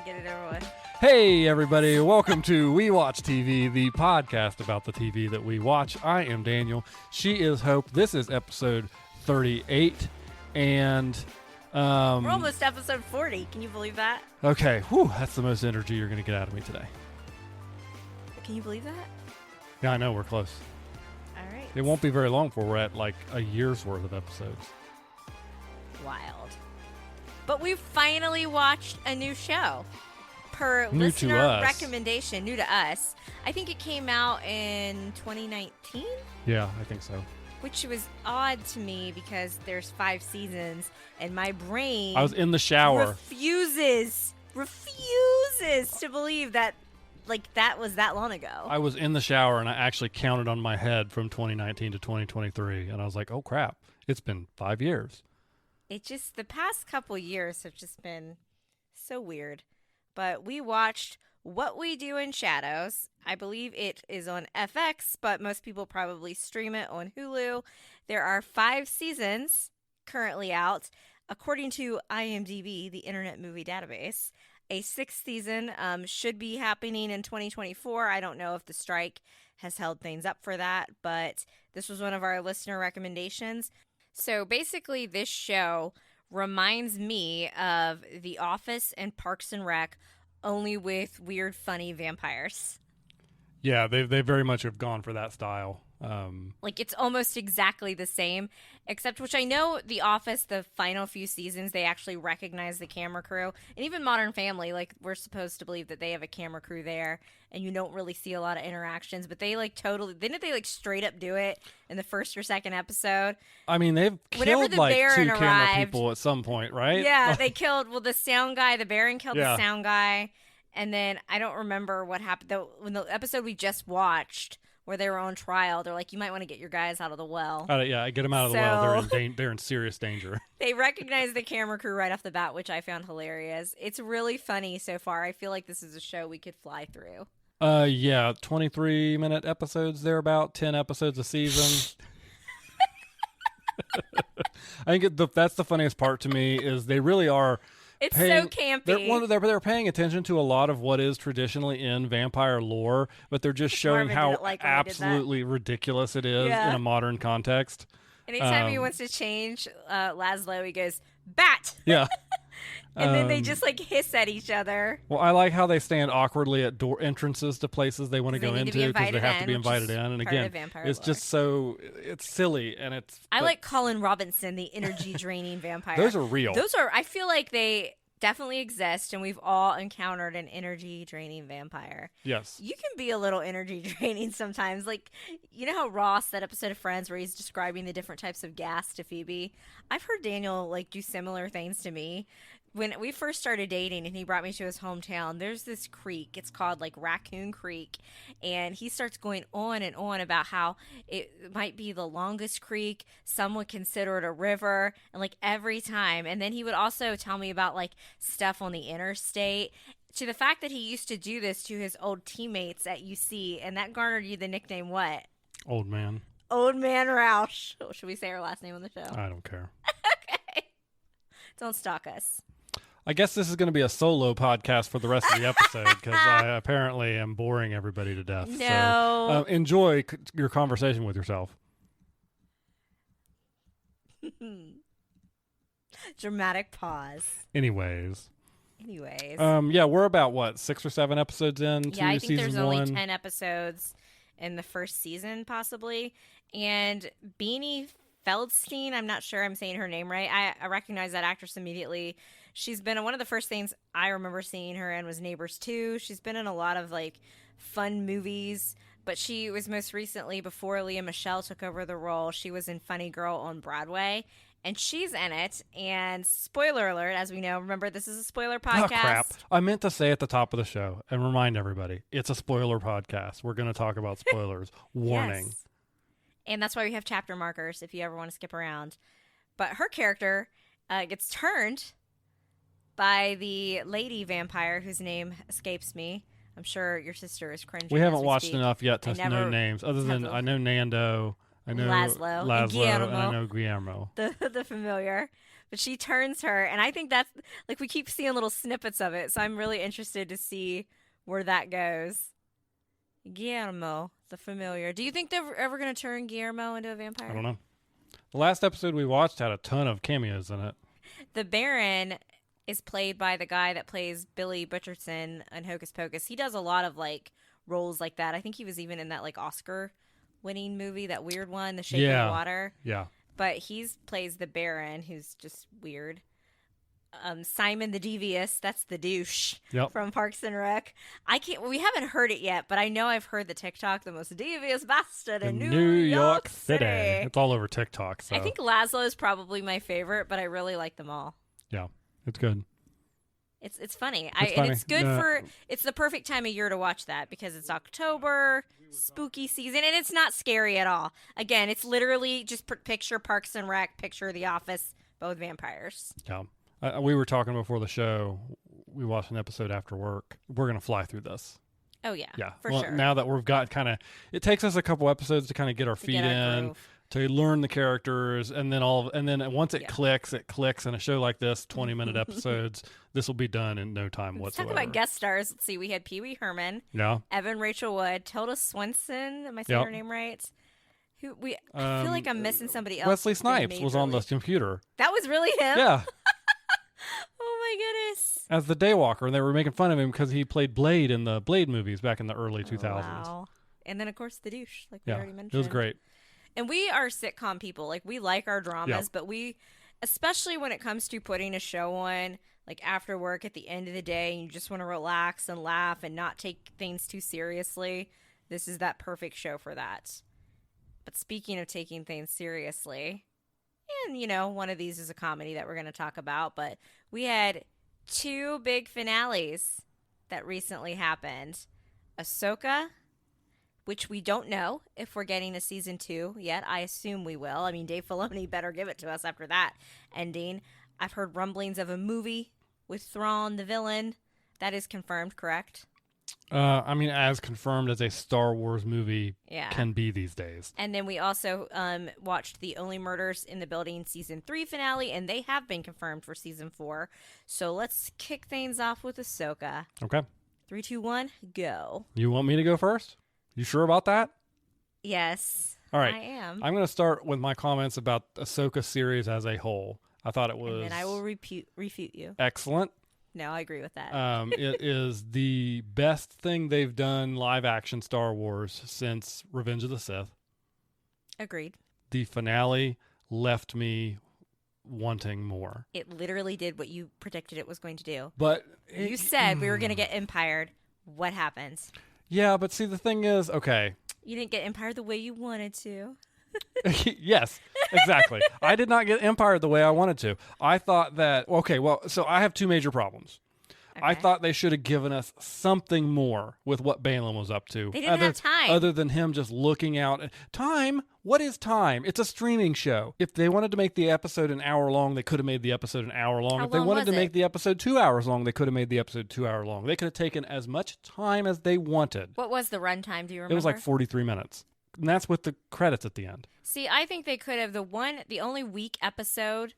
get it over with. Hey, everybody. Welcome to We Watch TV, the podcast about the TV that we watch. I am Daniel. She is Hope. This is episode 38. And We're almost episode 40. Can you believe that? Okay. Whew, that's the most energy you're going to get out of me today. Can you believe that? Yeah, I know. We're close. All right. It won't be very long before we're at like a year's worth of episodes. Wild. But we finally watched a new show. Per New listener to us. recommendation, new to us. I think it came out in 2019, Yeah, I think so. which was odd to me because there's 5 seasons and my brain I was in the shower. refuses to believe that that was that long ago. I was in the shower and I actually counted on my head from 2019 to 2023. And I was like, oh, crap. It's been 5 years. It just, the past couple years have just been so weird. But we watched What We Do in Shadows. I believe it is on FX, but most people probably stream it on Hulu. There are 5 seasons currently out. According to IMDb, the Internet Movie Database, a 6th season should be happening in 2024. I don't know if the strike has held things up for that, but this was one of our listener recommendations. So basically, this show reminds me of The Office and Parks and Rec, only with weird, funny vampires. Yeah, they very much have gone for that style. It's almost exactly the same, except which I know The Office, the final few seasons, they actually recognize the camera crew. And even Modern Family, we're supposed to believe that they have a camera crew there, and you don't really see a lot of interactions, but they didn't they straight up do it in the first or second episode? I mean, they've killed two camera people at some point, right? Yeah, they killed, the sound guy, the Baron killed Yeah. the sound guy, and then I don't remember what happened, though, when the episode we just watched, where they were on trial, they're like, you might want to get your guys out of the well. Yeah, get them out of the well. They're in serious danger. They recognize the camera crew right off the bat, which I found hilarious. It's really funny so far. I feel like this is a show we could fly through. Yeah, 23-minute episodes, they're about 10 episodes a season. I think that's the funniest part to me is they really are. It's so campy. They're paying attention to a lot of what is traditionally in vampire lore, but they're just showing how absolutely ridiculous it is in a modern context. Anytime he wants to change Laszlo, he goes, bat! Yeah. And then they just hiss at each other. Well, I like how they stand awkwardly at door entrances to places they want to go into because they have to be invited in. And again, it's just it's silly and I like Colin Robinson, the energy draining vampire. Those are real. I feel like they definitely exist, and we've all encountered an energy draining vampire. Yes. You can be a little energy draining sometimes. You know how Ross, that episode of Friends where he's describing the different types of gas to Phoebe? I've heard Daniel do similar things to me. When we first started dating and he brought me to his hometown, there's this creek. It's called Raccoon Creek. And he starts going on and on about how it might be the longest creek. Some would consider it a river. And every time. And then he would also tell me about stuff on the interstate. To the fact that he used to do this to his old teammates at UC. And that garnered you the nickname what? Old Man. Old Man Roush. Should we say our last name on the show? I don't care. Okay. Don't stalk us. I guess this is going to be a solo podcast for the rest of the episode because I apparently am boring everybody to death. No. So enjoy your conversation with yourself. Dramatic pause. Anyways. Yeah, we're about 6 or 7 episodes in to I think season there's 1. only 10 episodes in the first season, possibly. And Beanie Feldstein, I'm not sure I'm saying her name right. I recognize that actress immediately. She's been one of the first things I remember seeing her in was Neighbors 2. She's been in a lot of fun movies, but she was most recently, before Lea Michele took over the role, she was in Funny Girl on Broadway, and she's in it. And spoiler alert, as we know, remember this is a spoiler podcast. Oh, crap. I meant to say at the top of the show and remind everybody, it's a spoiler podcast. We're going to talk about spoilers. Warning. Yes. And that's why we have chapter markers if you ever want to skip around. But her character gets turned by the lady vampire whose name escapes me. I'm sure your sister is cringing. We haven't watched enough yet to know names. Other than I know Nando, I know Laszlo, and Guillermo, I know Guillermo. The familiar. but she turns her, and I think that's like we keep seeing little snippets of it, so I'm really interested to see where that goes. Guillermo, the familiar. Do you think they're ever going to turn Guillermo into a vampire? I don't know. The last episode we watched had a ton of cameos in it. The Baron is played by the guy that plays Billy Butcherson in Hocus Pocus. He does a lot of like roles like that. I think he was even in that like Oscar-winning movie, that weird one, The Shape of Water. Yeah. But he's plays the Baron, who's just weird. Simon the Devious, that's the douche from Parks and Rec. We haven't heard it yet, but I know I've heard the TikTok, the most devious bastard in New York City. It's all over TikTok. So. I think Laszlo is probably my favorite, but I really like them all. Yeah, it's good. It's funny. Funny. And it's good it's the perfect time of year to watch that because it's October, spooky season, and it's not scary at all. Again, it's literally just picture Parks and Rec, picture The Office, both vampires. Yeah. We were talking before the show. We watched an episode after work. We're going to fly through this. Oh, yeah. Yeah. For sure. Now that we've got it takes us a couple episodes to kind of get our feet in, to learn the characters, and then once it clicks, and a show like this, 20-minute episodes, this will be done in no time whatsoever. Let's talk about guest stars. Let's see. We had Pee Wee Herman. Yeah. Evan Rachel Wood. Tilda Swinton. Am I saying her name right? I feel like I'm missing somebody else. Wesley Snipes was on the computer. That was really him? Yeah. Oh my goodness. As the Daywalker, and they were making fun of him because he played Blade in the Blade movies back in the early 2000s. Wow. And then, of course, the douche, like we already mentioned. It was great. And we are sitcom people. Like, we like our dramas, but especially when it comes to putting a show on, like after work at the end of the day, and you just want to relax and laugh and not take things too seriously, this is that perfect show for that. But speaking of taking things seriously, and, one of these is a comedy that we're going to talk about, but we had 2 big finales that recently happened. Ahsoka, which we don't know if we're getting a season 2 yet. I assume we will. I mean, Dave Filoni better give it to us after that ending. I've heard rumblings of a movie with Thrawn, the villain. That is confirmed, correct? As confirmed as a Star Wars movie can be these days. And then we also watched The Only Murders in the Building season 3 finale, and they have been confirmed for season 4. So let's kick things off with Ahsoka. Okay. 3, 2, 1, go. You want me to go first? You sure about that? Yes. All right. I am. I'm going to start with my comments about Ahsoka series as a whole. I thought it was... And then I will refute you. Excellent. No, I agree with that. It is the best thing they've done live action Star Wars since Revenge of the Sith. Agreed. The finale left me wanting more. It literally did what you predicted it was going to do. But you said we were going to get empired. What happens? Yeah, but see, the thing is, okay. You didn't get empired the way you wanted to. Yes, exactly. I did not get empired the way I wanted to. I thought that, so I have 2 major problems. Okay. I thought they should have given us something more with what Balin was up to. They didn't have time. Other than him just looking out. Time? What is time? It's a streaming show. If they wanted to make the episode an hour long, they could have made the episode an hour long. If they wanted to make the episode 2 hours long, they could have made the episode 2 hour long. They could have taken as much time as they wanted. What was the runtime? Do you remember? It was like 43 minutes. And that's with the credits at the end. See, I think they could have. The only weak episode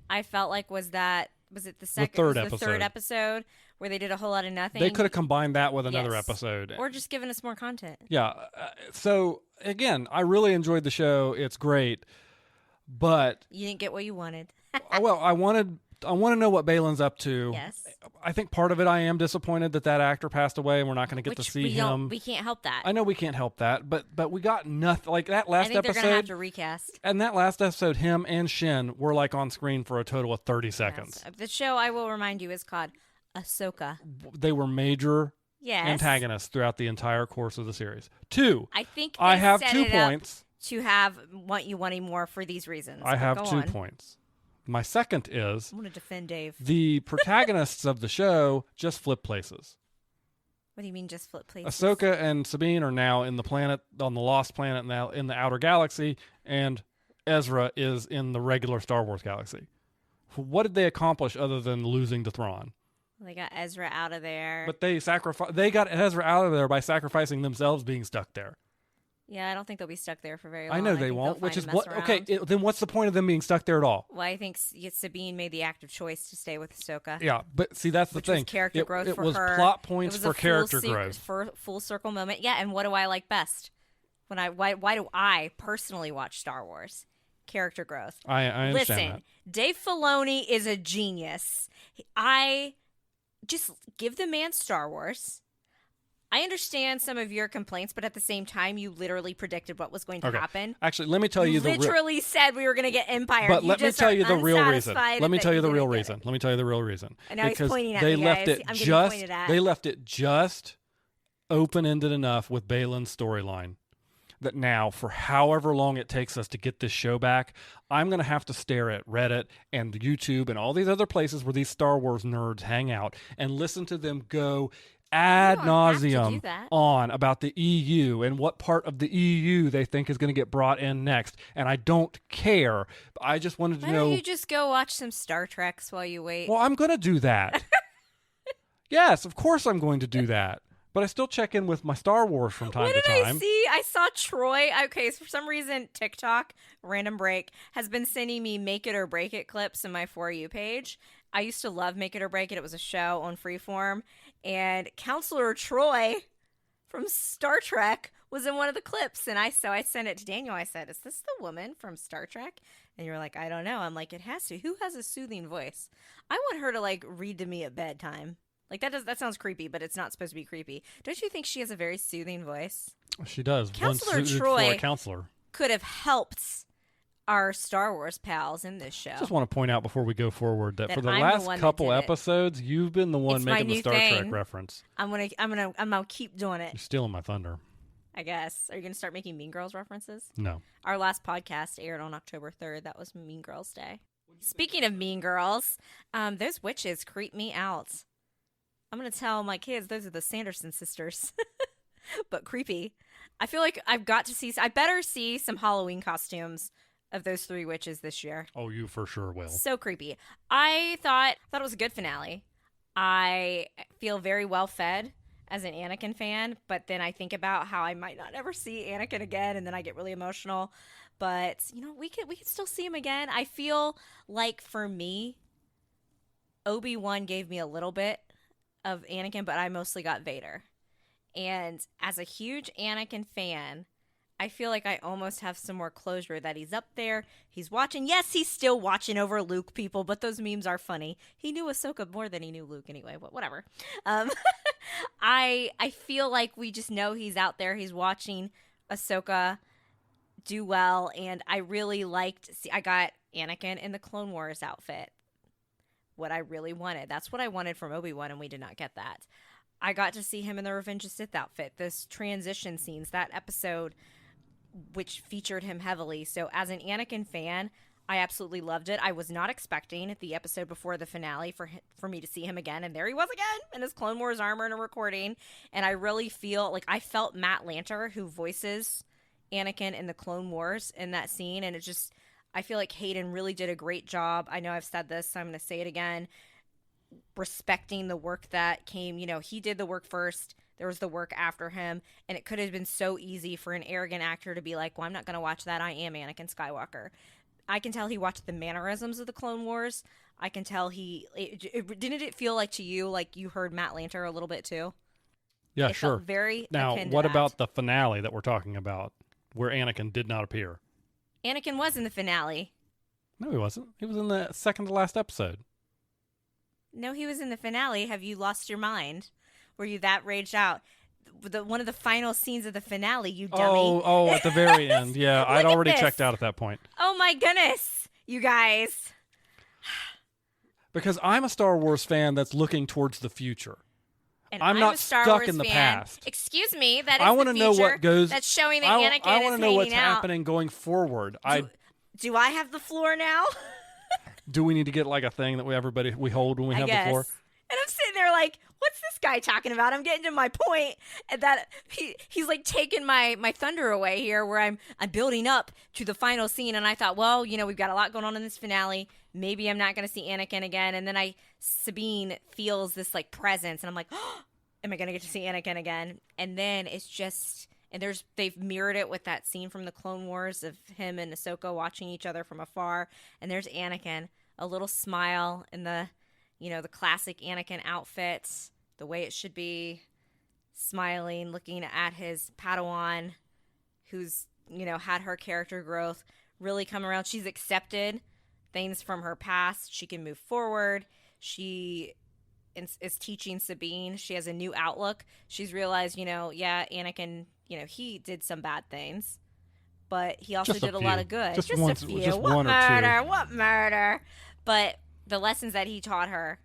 I felt like was it the third episode where they did a whole lot of nothing? They could have combined that with another episode. Or just given us more content. Yeah. So, again, I really enjoyed the show. It's great. But... You didn't get what you wanted. Well, I want to know what Balin's up to. Yes. I think part of it I am disappointed that actor passed away and we're not going to get to see him. We can't help that. I know we can't help that, but we got nothing. Like that last episode. I think they're going to have to recast. And that last episode, him and Shin were like on screen for a total of 30 seconds. Yes. The show, I will remind you, is called Ahsoka. They were major antagonists throughout the entire course of the series. 2. I think I have 2 points. To have you wanting more for these reasons. I have 2 points. My second is... I'm going to defend Dave. The protagonists of the show just flip places. What do you mean just flip places? Ahsoka and Sabine are now on the Lost Planet, now in the Outer Galaxy, and Ezra is in the regular Star Wars galaxy. What did they accomplish other than losing to Thrawn? They got Ezra out of there. But they got Ezra out of there by sacrificing themselves being stuck there. Yeah, I don't think they'll be stuck there for very long. I know they won't, which is what. Okay, then what's the point of them being stuck there at all? Well, I think Sabine made the active choice to stay with Ahsoka. Yeah, but see, that's the thing. Was character growth for her. It was plot points for character growth. For full circle moment. Yeah, and what do I like best? Why do I personally watch Star Wars? Character growth. I understand that. Listen, Dave Filoni is a genius. I just give the man Star Wars. I understand some of your complaints, but at the same time, you literally predicted what was going to happen. Actually, let me tell you the literally said we were going to get Empire. But let me tell you the real reason. Let me tell you the real reason. And now he's pointing at me, guys. They left it just open-ended enough with Balin's storyline that now, for however long it takes us to get this show back, I'm going to have to stare at Reddit and YouTube and all these other places where these Star Wars nerds hang out and listen to them go ad nauseum on about the EU and what part of the EU they think is going to get brought in next. And I don't care. I just wanted to know. Why don't you just go watch some Star Treks while you wait? Well, I'm going to do that. Yes, of course I'm going to do that. But I still check in with my Star Wars from time to time. What did I see? I saw Troy. Okay, so for some reason, TikTok, random break, has been sending me Make It or Break It clips in my For You page. I used to love Make It or Break It. It was a show on Freeform. And Counselor Troy from Star Trek was in one of the clips. And so I sent it to Daniel. I said, is this the woman from Star Trek? And you're like, I don't know. I'm like, it has to. Who has a soothing voice? I want her to, like, read to me at bedtime. Like, that sounds creepy, but it's not supposed to be creepy. Don't you think she has a very soothing voice? She does. Counselor Troy could have helped our Star Wars pals in this show. I just want to point out before we go forward that for the last couple episodes, you've been the one making the Star Trek reference. I'm gonna keep doing it. You're stealing my thunder. I guess. Are you gonna start making Mean Girls references? No. Our last podcast aired on October 3rd. That was Mean Girls Day. Speaking of Mean Girls, those witches creep me out. I'm going to tell my kids those are the Sanderson sisters. But creepy. I feel like I better see some Halloween costumes of those three witches this year. Oh, you for sure will. So creepy. I thought it was a good finale. I feel very well fed as an Anakin fan, but then I think about how I might not ever see Anakin again, and then I get really emotional. But, we could still see him again. I feel like for me, Obi-Wan gave me a little bit of Anakin, but I mostly got Vader. And as a huge Anakin fan, I feel like I almost have some more closure that he's up there. He's watching. Yes, he's still watching over Luke, people, but those memes are funny. He knew Ahsoka more than he knew Luke anyway, but whatever. I feel like we just know he's out there. He's watching Ahsoka do well, and I really I got Anakin in the Clone Wars outfit. What I really wanted. That's what I wanted from Obi-Wan, and we did not get that. I got to see him in the Revenge of Sith outfit, this transition scenes, that episode which featured him heavily. So as an Anakin fan, I absolutely loved it. I was not expecting the episode before the finale for me to see him again, and there he was again in his Clone Wars armor in a recording. And I really feel like I felt Matt Lanter, who voices Anakin in the Clone Wars, in that scene, and I feel like Hayden really did a great job. I know I've said this, so I'm going to say it again. Respecting the work that came. He did the work first. There was the work after him. And it could have been so easy for an arrogant actor to be like, well, I'm not going to watch that. I am Anakin Skywalker. I can tell he watched the mannerisms of the Clone Wars. I can tell didn't it feel like to you, like you heard Matt Lanter a little bit too? Yeah, it sure. Felt very now, what about the finale that we're talking about where Anakin did not appear? Anakin was in the finale. No, he wasn't. He was in the second to last episode. No, he was in the finale. Have you lost your mind? Were you that raged out? One of the final scenes of the finale, you dummy. Oh, at the very end. Yeah, I'd already checked out at that point. Oh my goodness, you guys. Because I'm a Star Wars fan that's looking towards the future. And I'm not a Star stuck Wars in the fan. past. Excuse me, that is I want to know what goes. That's showing that Anakin I want to know what's out. happening going forward. Do I have the floor now? Do we need to get like a thing that we hold when we have the floor? And I'm sitting there like, what's this guy talking about? I'm getting to my point, and that he's like taking my thunder away here, where I'm building up to the final scene, and I thought, well, we've got a lot going on in this finale. Maybe I'm not going to see Anakin again, and then Sabine feels this like presence, and I'm like, oh, am I going to get to see Anakin again? And then it's just And they've mirrored it with that scene from the Clone Wars of him and Ahsoka watching each other from afar. And there's Anakin, a little smile in the, the classic Anakin outfit, the way it should be, smiling, looking at his Padawan, who's, had her character growth really come around. She's accepted things from her past. She can move forward. She is teaching Sabine. She has a new outlook. She's realized, Anakin, he did some bad things, but he also did a lot of good. Just a few. Just what one murder? or two. What murder? But the lessons that he taught her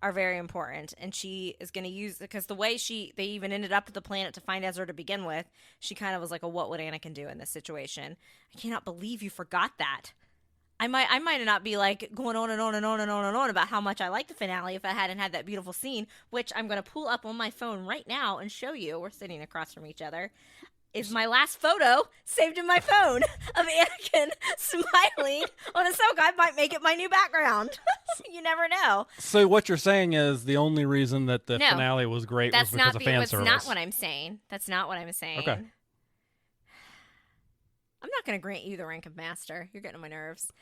are very important, and she is going to use, because the way they even ended up at the planet to find Ezra to begin with, she kind of was like, what would Anakin do in this situation? I cannot believe you forgot that. I might not be like going on and on and on and on and on about how much I like the finale if I hadn't had that beautiful scene, which I'm going to pull up on my phone right now and show you. We're sitting across from each other. Is my last photo saved in my phone of Anakin smiling on Ahsoka. I might make it my new background. You never know. So what you're saying is the only reason that the finale was great was because of fan service. That's not what I'm saying. That's not what I'm saying. Okay. I'm not going to grant you the rank of master. You're getting on my nerves.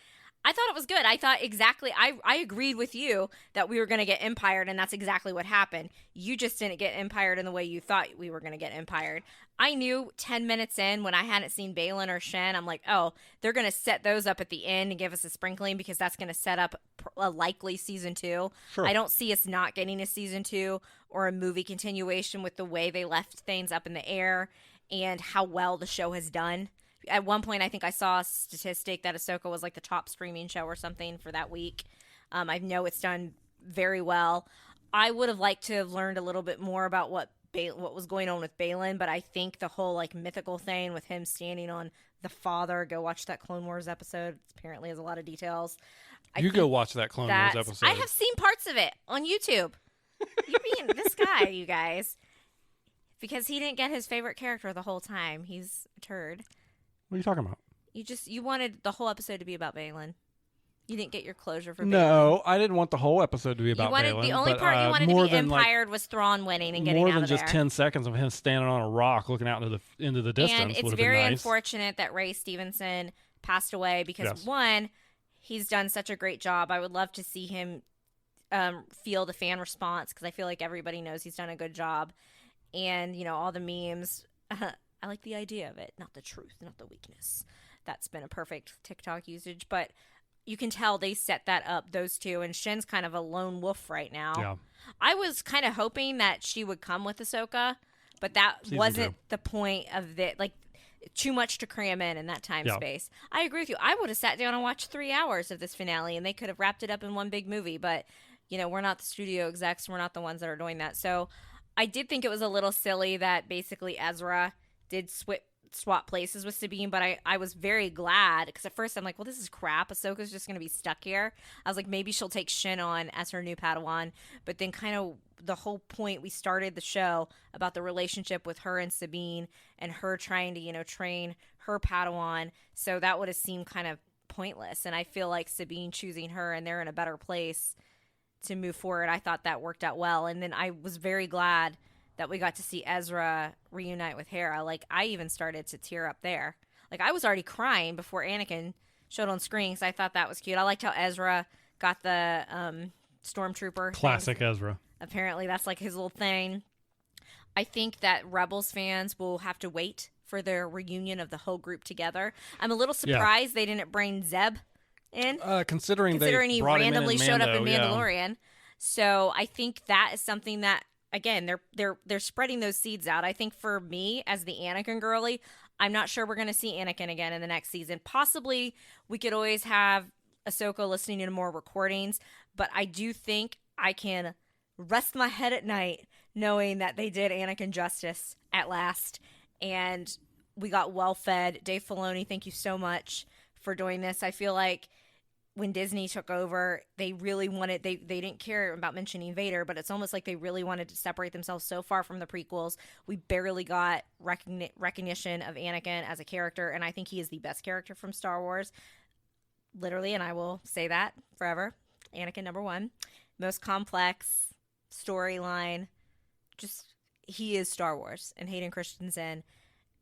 I thought it was good. I thought exactly, I agreed with you that we were going to get empired, and that's exactly what happened. You just didn't get empired in the way you thought we were going to get empired. I knew 10 minutes in, when I hadn't seen Balin or Shen, I'm like, oh, they're going to set those up at the end and give us a sprinkling because that's going to set up a likely season 2. Sure. I don't see us not getting a season 2 or a movie continuation with the way they left things up in the air and how well the show has done. At one point, I think I saw a statistic that Ahsoka was like the top streaming show or something for that week. I know it's done very well. I would have liked to have learned a little bit more about what was going on with Balin, but I think the whole like mythical thing with him standing on the father, go watch that Clone Wars episode. It apparently has a lot of details. Go watch that Clone Wars episode. I have seen parts of it on YouTube. You're being this guy, you guys. Because he didn't get his favorite character the whole time. He's a turd. What are you talking about? You wanted the whole episode to be about Balin. You didn't get your closure for Balin. No, I didn't want the whole episode to be about Balin. The only part you wanted to be empired was Thrawn winning and getting out of there. More than just 10 seconds of him standing on a rock looking out into the distance. And it's very unfortunate that Ray Stevenson passed away because, one, he's done such a great job. I would love to see him feel the fan response because I feel like everybody knows he's done a good job. And, all the memes... I like the idea of it, not the truth, not the weakness. That's been a perfect TikTok usage, but you can tell they set that up, those two, and Shen's kind of a lone wolf right now. Yeah. I was kind of hoping that she would come with Ahsoka, but that wasn't the point of it. Like, too much to cram in that time space. I agree with you. I would have sat down and watched 3 hours of this finale, and they could have wrapped it up in one big movie, but, we're not the studio execs. We're not the ones that are doing that. So I did think it was a little silly that basically Ezra did swap places with Sabine, but I was very glad because at first I'm like, well, this is crap. Ahsoka's just going to be stuck here. I was like, maybe she'll take Shin on as her new Padawan. But then kind of the whole point we started the show about the relationship with her and Sabine and her trying to, train her Padawan. So that would have seemed kind of pointless. And I feel like Sabine choosing her and they're in a better place to move forward. I thought that worked out well. And then I was very glad that we got to see Ezra reunite with Hera. Like, I even started to tear up there. Like, I was already crying before Anakin showed on screen because I thought that was cute. I liked how Ezra got the stormtrooper. Classic Ezra. Apparently, that's like his little thing. I think that Rebels fans will have to wait for their reunion of the whole group together. I'm a little surprised they didn't bring Zeb in. Considering he randomly showed up in Mandalorian. Yeah. So I think that is something that, again, they're spreading those seeds out. I think for me, as the Anakin girly, I'm not sure we're going to see Anakin again in the next season. Possibly we could always have Ahsoka listening to more recordings, but I do think I can rest my head at night knowing that they did Anakin justice at last, and we got well fed. Dave Filoni, thank you so much for doing this. I feel like when Disney took over, they really wanted, they didn't care about mentioning Vader, but it's almost like they really wanted to separate themselves so far from the prequels. We barely got recognition of Anakin as a character, and I think he is the best character from Star Wars. Literally, and I will say that forever. Anakin, number one. Most complex storyline. Just, he is Star Wars, and Hayden Christensen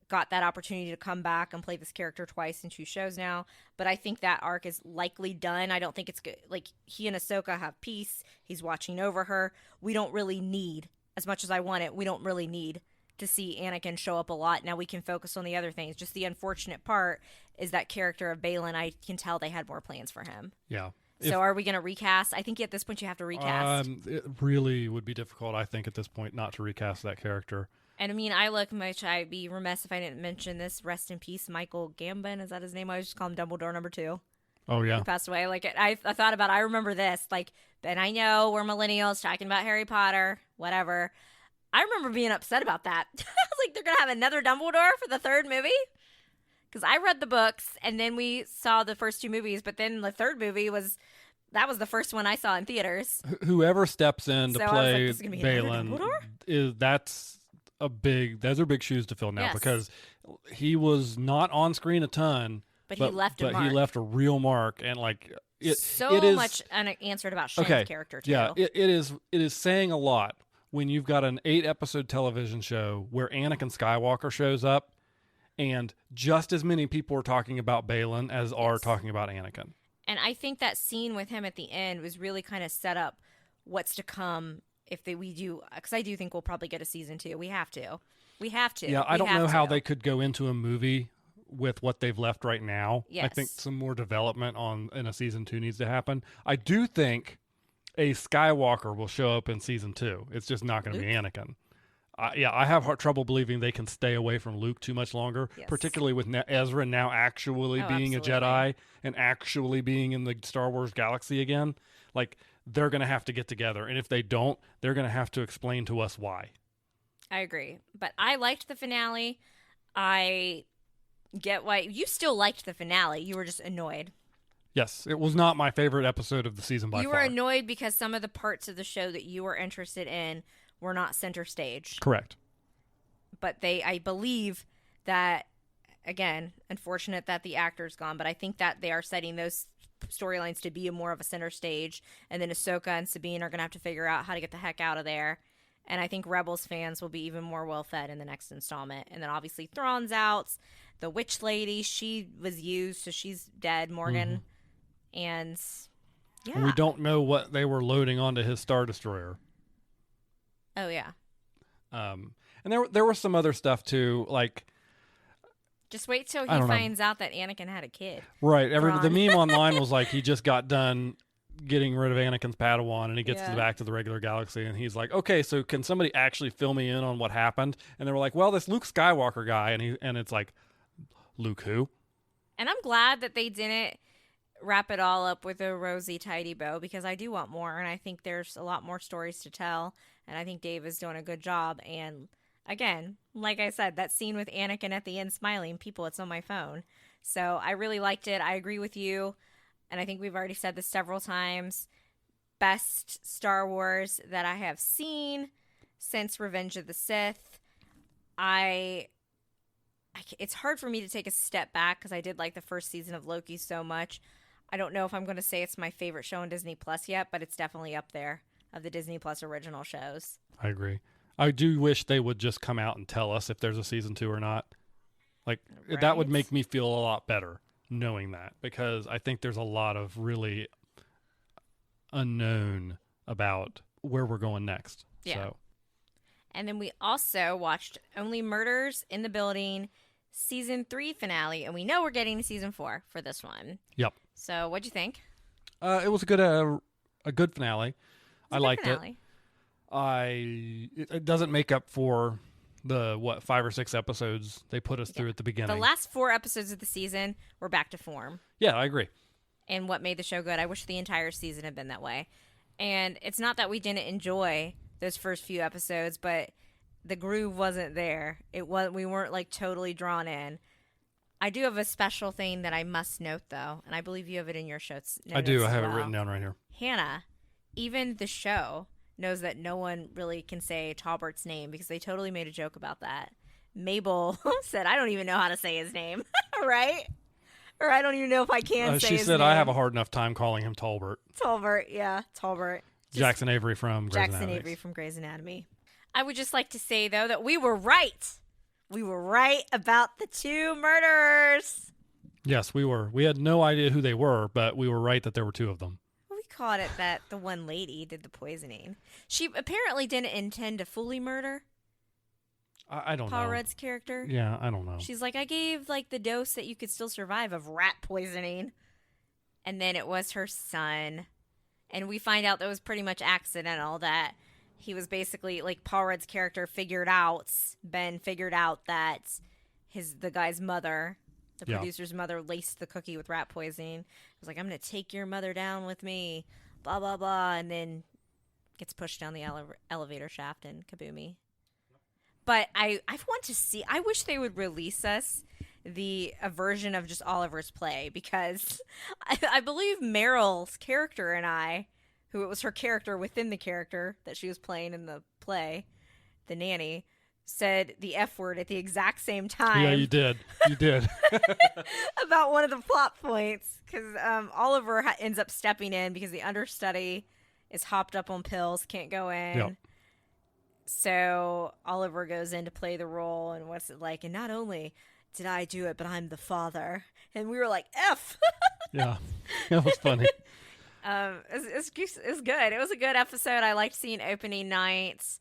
got that opportunity to come back and play this character twice in 2 shows now. But I think that arc is likely done. I don't think it's good. Like, he and Ahsoka have peace. He's watching over her. We don't really need, as much as I want it, we don't really need to see Anakin show up a lot. Now we can focus on the other things. Just the unfortunate part is that character of Balin, I can tell they had more plans for him. Yeah. So are we going to recast? I think at this point you have to recast. It really would be difficult, I think, at this point, not to recast that character. And I mean, I'd be remiss if I didn't mention this. Rest in peace, Michael Gambon. Is that his name? I always just call him Dumbledore number 2. Oh, yeah. He passed away. Like, I thought about, I remember this. Like, and I know we're millennials talking about Harry Potter, whatever. I remember being upset about that. I was like, they're going to have another Dumbledore for the 3rd movie? Because I read the books, and then we saw the first 2 movies, but then the 3rd movie was the first one I saw in theaters. Whoever steps in to play like, Balin, those are big shoes to fill now, because he was not on screen a ton, but he left a real mark, and like it is much unanswered about Shin's character too. Yeah, it is saying a lot when you've got an 8-episode television show where Anakin Skywalker shows up, and just as many people are talking about Balin as are talking about Anakin. And I think that scene with him at the end was really kind of set up what's to come we do, because I do think we'll probably get a season 2. We have to. Yeah, I don't know how they could go into a movie with what they've left right now. Yes. I think some more development in a season 2 needs to happen. I do think a Skywalker will show up in season 2. It's just not going to be Anakin. I have trouble believing they can stay away from Luke too much longer, particularly with Ezra now actually being absolutely. a Jedi and actually being in the Star Wars galaxy again. Like, they're going to have to get together. And if they don't, they're going to have to explain to us why. I agree. But I liked the finale. I get why you still liked the finale. You were just annoyed. Yes, it was not my favorite episode of the season by far. You were annoyed because some of the parts of the show that you were interested in were not center stage. Correct. But I believe that, again, unfortunate that the actor's gone, but I think that they are setting those storylines to be more of a center stage, and then Ahsoka and Sabine are going to have to figure out how to get the heck out of there. And I think Rebels fans will be even more well-fed in the next installment. And then obviously Thrawn's out. The witch lady, she was used, so she's dead, Morgan. Mm-hmm. And, yeah. And we don't know what they were loading onto his Star Destroyer. Oh, yeah. And there was some other stuff, too, like... Just wait till he finds out that Anakin had a kid. Right. The meme online was like, he just got done getting rid of Anakin's Padawan, and he gets back to the regular galaxy, and he's like, okay, so can somebody actually fill me in on what happened? And they were like, well, this Luke Skywalker guy, and it's like, Luke who? And I'm glad that they didn't wrap it all up with a rosy, tidy bow, because I do want more, and I think there's a lot more stories to tell, and I think Dave is doing a good job. And again, like I said, that scene with Anakin at the end smiling, it's on my phone. So I really liked it. I agree with you. And I think we've already said this several times. Best Star Wars that I have seen since Revenge of the Sith. It's hard for me to take a step back because I did like the first season of Loki so much. I don't know if I'm going to say it's my favorite show on Disney Plus yet, but it's definitely up there of the Disney Plus original shows. I agree. I do wish they would just come out and tell us if there's a season 2 or not. Like, right? That would make me feel a lot better knowing that, because I think there's a lot of really unknown about where we're going next. Yeah. So. And then we also watched Only Murders in the Building season 3 finale, and we know we're getting to season 4 for this one. Yep. So what'd you think? It was a good finale. I liked it. It doesn't make up for the 5 or 6 episodes they put us through at the beginning. The last 4 episodes of the season were back to form. Yeah, I agree. And what made the show good. I wish the entire season had been that way. And it's not that we didn't enjoy those first few episodes, but the groove wasn't there. We weren't like totally drawn in. I do have a special thing that I must note, though, and I believe you have it in your shows. I do. I have it written down right here. Hannah, even the show knows that no one really can say Talbert's name because they totally made a joke about that. Mabel said, I don't even know how to say his name, right? Or I don't even know if I can say his name. She said, I have a hard enough time calling him Talbert. Talbert, yeah, Talbert. Jackson Avery from Grey's Anatomy. Jackson Avery from Grey's Anatomy. I would just like to say, though, that we were right. We were right about the 2 murderers. Yes, we were. We had no idea who they were, but we were right that there were 2 of them. We caught it that the one lady did the poisoning. She apparently didn't intend to fully murder. I don't know. Paul Rudd's character. Yeah, I don't know. She's like, I gave like the dose that you could still survive of rat poisoning. And then it was her son. And we find out that it was pretty much accidental, that he was basically, like, Paul Rudd's character Ben figured out that the guy's mother, the producer's mother, laced the cookie with rat poisoning. He was like, I'm going to take your mother down with me, blah, blah, blah. And then gets pushed down the elevator shaft and kaboomy. But I want to see, I wish they would release us a version of just Oliver's play, because I believe Meryl's character and I, who it was her character within the character that she was playing in the play, the nanny, said the F word at the exact same time. Yeah, you did. You did. About one of the plot points, because Oliver ends up stepping in because the understudy is hopped up on pills, can't go in. Yep. So Oliver goes in to play the role, and what's it like? And not only did I do it, but I'm the father. And we were like, F! Yeah, that was funny. It's good. It was a good episode. I liked seeing opening nights.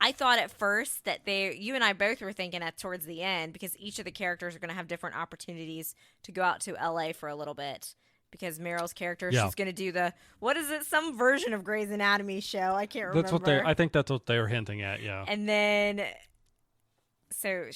I thought at first that you and I both were thinking that towards the end, because each of the characters are going to have different opportunities to go out to LA for a little bit. Because Meryl's character, she's going to do some version of Grey's Anatomy show. I can't remember. I think that's what they were hinting at, yeah. And then, so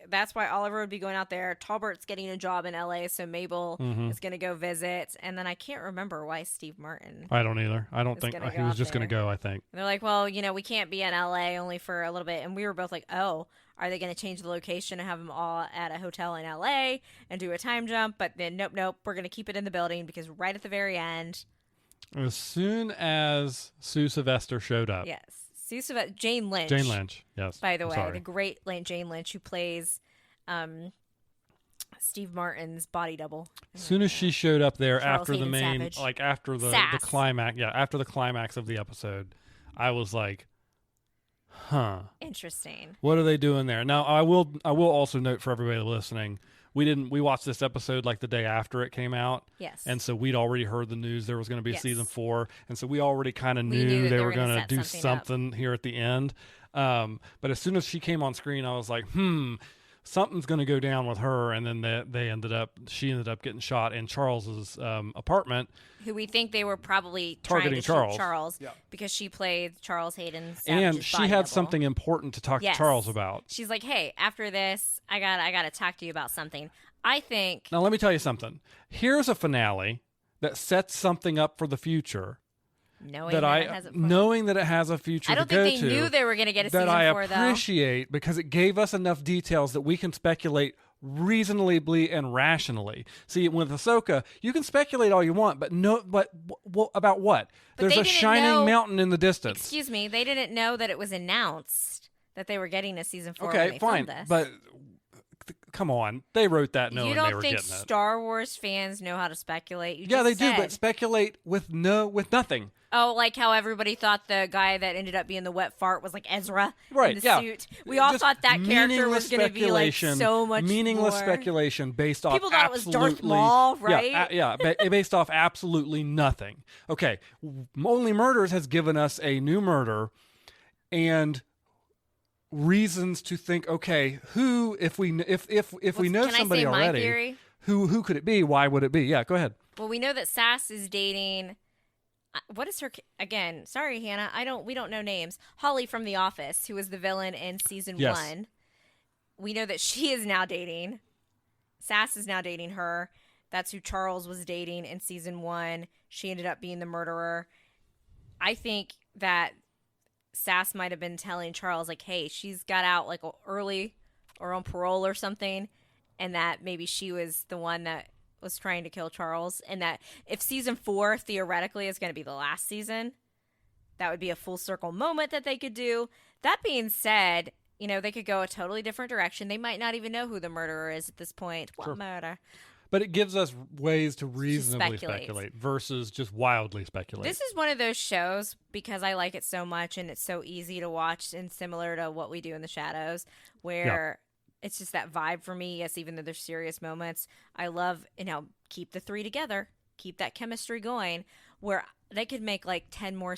that's why Oliver would be going out there. Talbert's getting a job in LA, so Mabel is going to go visit. And then I can't remember why Steve Martin. I don't either. I don't think he was just going to go, I think. And they're like, well, we can't be in LA only for a little bit. And we were both like, oh, are they going to change the location and have them all at a hotel in LA and do a time jump? But then, nope, we're going to keep it in the building, because right at the very end. As soon as Sue Sylvester showed up. Yes. Jane Lynch. Jane Lynch, yes. By the way, the great Jane Lynch, who plays Steve Martin's body double. As soon as she showed up there Charles after Hayden the main, Savage. like after the climax, after the climax of the episode, I was like, huh. Interesting. What are they doing there? Now, I will also note for everybody listening, we watched this episode like the day after it came out. Yes. And so we'd already heard the news there was going to be a season 4. And so we already kind of knew they were going to do something here at the end. But as soon as she came on screen, I was like, something's going to go down with her. And then she ended up getting shot in Charles's apartment. Who we think they were probably targeting trying to shoot Charles, because she played Charles Hayden Savage's and she body had double. Something important to talk to Charles about. She's like, hey, after this, I got to talk to you about something. I think. Now, let me tell you something. Here's a finale that sets something up for the future. Knowing that it has a future. I don't think they knew they were going to get a season 4, though. That I appreciate, because it gave us enough details that we can speculate reasonably and rationally. See, with Ahsoka, you can speculate all you want, but about what? But there's a shining mountain in the distance. Excuse me, they didn't know that it was announced that they were getting a season 4. Okay, when they fine, filmed this. But come on, they wrote that knowing they were getting it. You don't think Star Wars fans know how to speculate? They do, but speculate with nothing. Oh, like how everybody thought the guy that ended up being the wet fart was like Ezra in the suit. We all thought that character was going to be like so much meaningless more. Speculation based off People thought it was Darth Maul, right? Based off absolutely nothing. Okay, Only Murders has given us a new murder and reasons to think. Okay, who if we know somebody already? My theory? Who could it be? Why would it be? Yeah, go ahead. Well, we know that Sass is dating. What is her again? Sorry, Hannah. We don't know names. Holly from The Office, who was the villain in season 1. We know that she is now dating. Sass is now dating her. That's who Charles was dating in season 1. She ended up being the murderer. I think that Sass might have been telling Charles, like, hey, she's got out like early or on parole or something, and that maybe she was the one that was trying to kill Charles, and that if season 4 theoretically is going to be the last season, that would be a full circle moment that they could do. That being said, they could go a totally different direction. They might not even know who the murderer is at this point. What murder? But it gives us ways to reasonably speculate versus just wildly speculate. This is one of those shows, because I like it so much and it's so easy to watch and similar to What We Do in the Shadows, where it's just that vibe for me. Yes, even though there's serious moments, I love, keep the three together, keep that chemistry going, where they could make like 10 more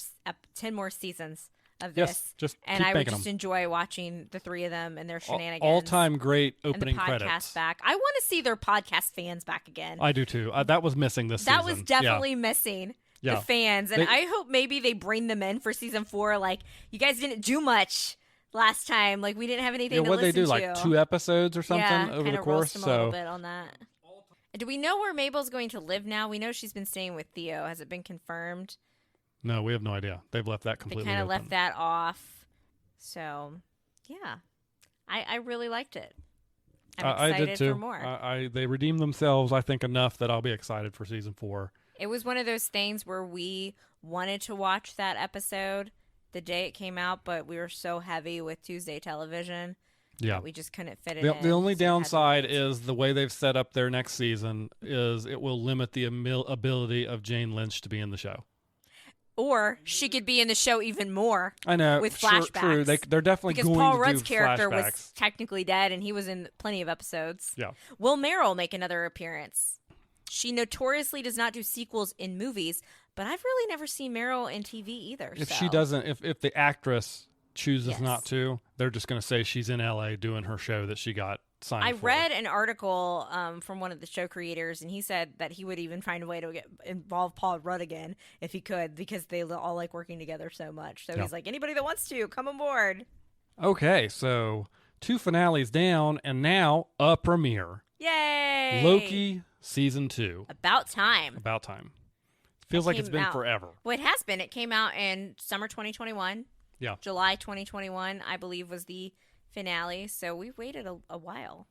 seasons of this. And I would just enjoy watching the three of them and their shenanigans. All-time great opening and the podcast credits. Back. I want to see their podcast fans back again. I do too. That was missing this season. That was definitely missing. The fans. And I hope maybe they bring them in for season 4. Like, you guys didn't do much last time. Like, we didn't have anything to listen to. What they do, like 2 episodes or something over the course? A little bit on that. Do we know where Mabel's going to live now? We know she's been staying with Theo. Has it been confirmed? No, we have no idea. They've left that completely They kind of open. left that off. So, yeah. I really liked it. I'm excited I did too. for more. They redeemed themselves, I think, enough that I'll be excited for season 4. It was one of those things where we wanted to watch that episode the day it came out, but we were so heavy with Tuesday television. Yeah, we just couldn't fit it in. The only downside is the way they've set up their next season is it will limit the ability of Jane Lynch to be in the show. Or she could be in the show even more. I know, with flashbacks. True. They're definitely because going Paul to Rudd's do character flashbacks. Was technically dead, and he was in plenty of episodes. Yeah. Will Merrill make another appearance? She notoriously does not do sequels in movies, but I've really never seen Merrill in TV either. If she doesn't, if the actress chooses not to, they're just going to say she's in LA doing her show that she got signed for. I read an article from one of the show creators, and he said that he would even find a way to involve Paul Rudd again if he could, because they all like working together so much. So he's like, anybody that wants to, come on board. Okay, so 2 finales down, and now a premiere. Yay! Loki season 2. About time. Feels like it's been forever. Well, it has been. It came out in summer 2021. Yeah. July 2021, I believe, was the finale. So we waited a while.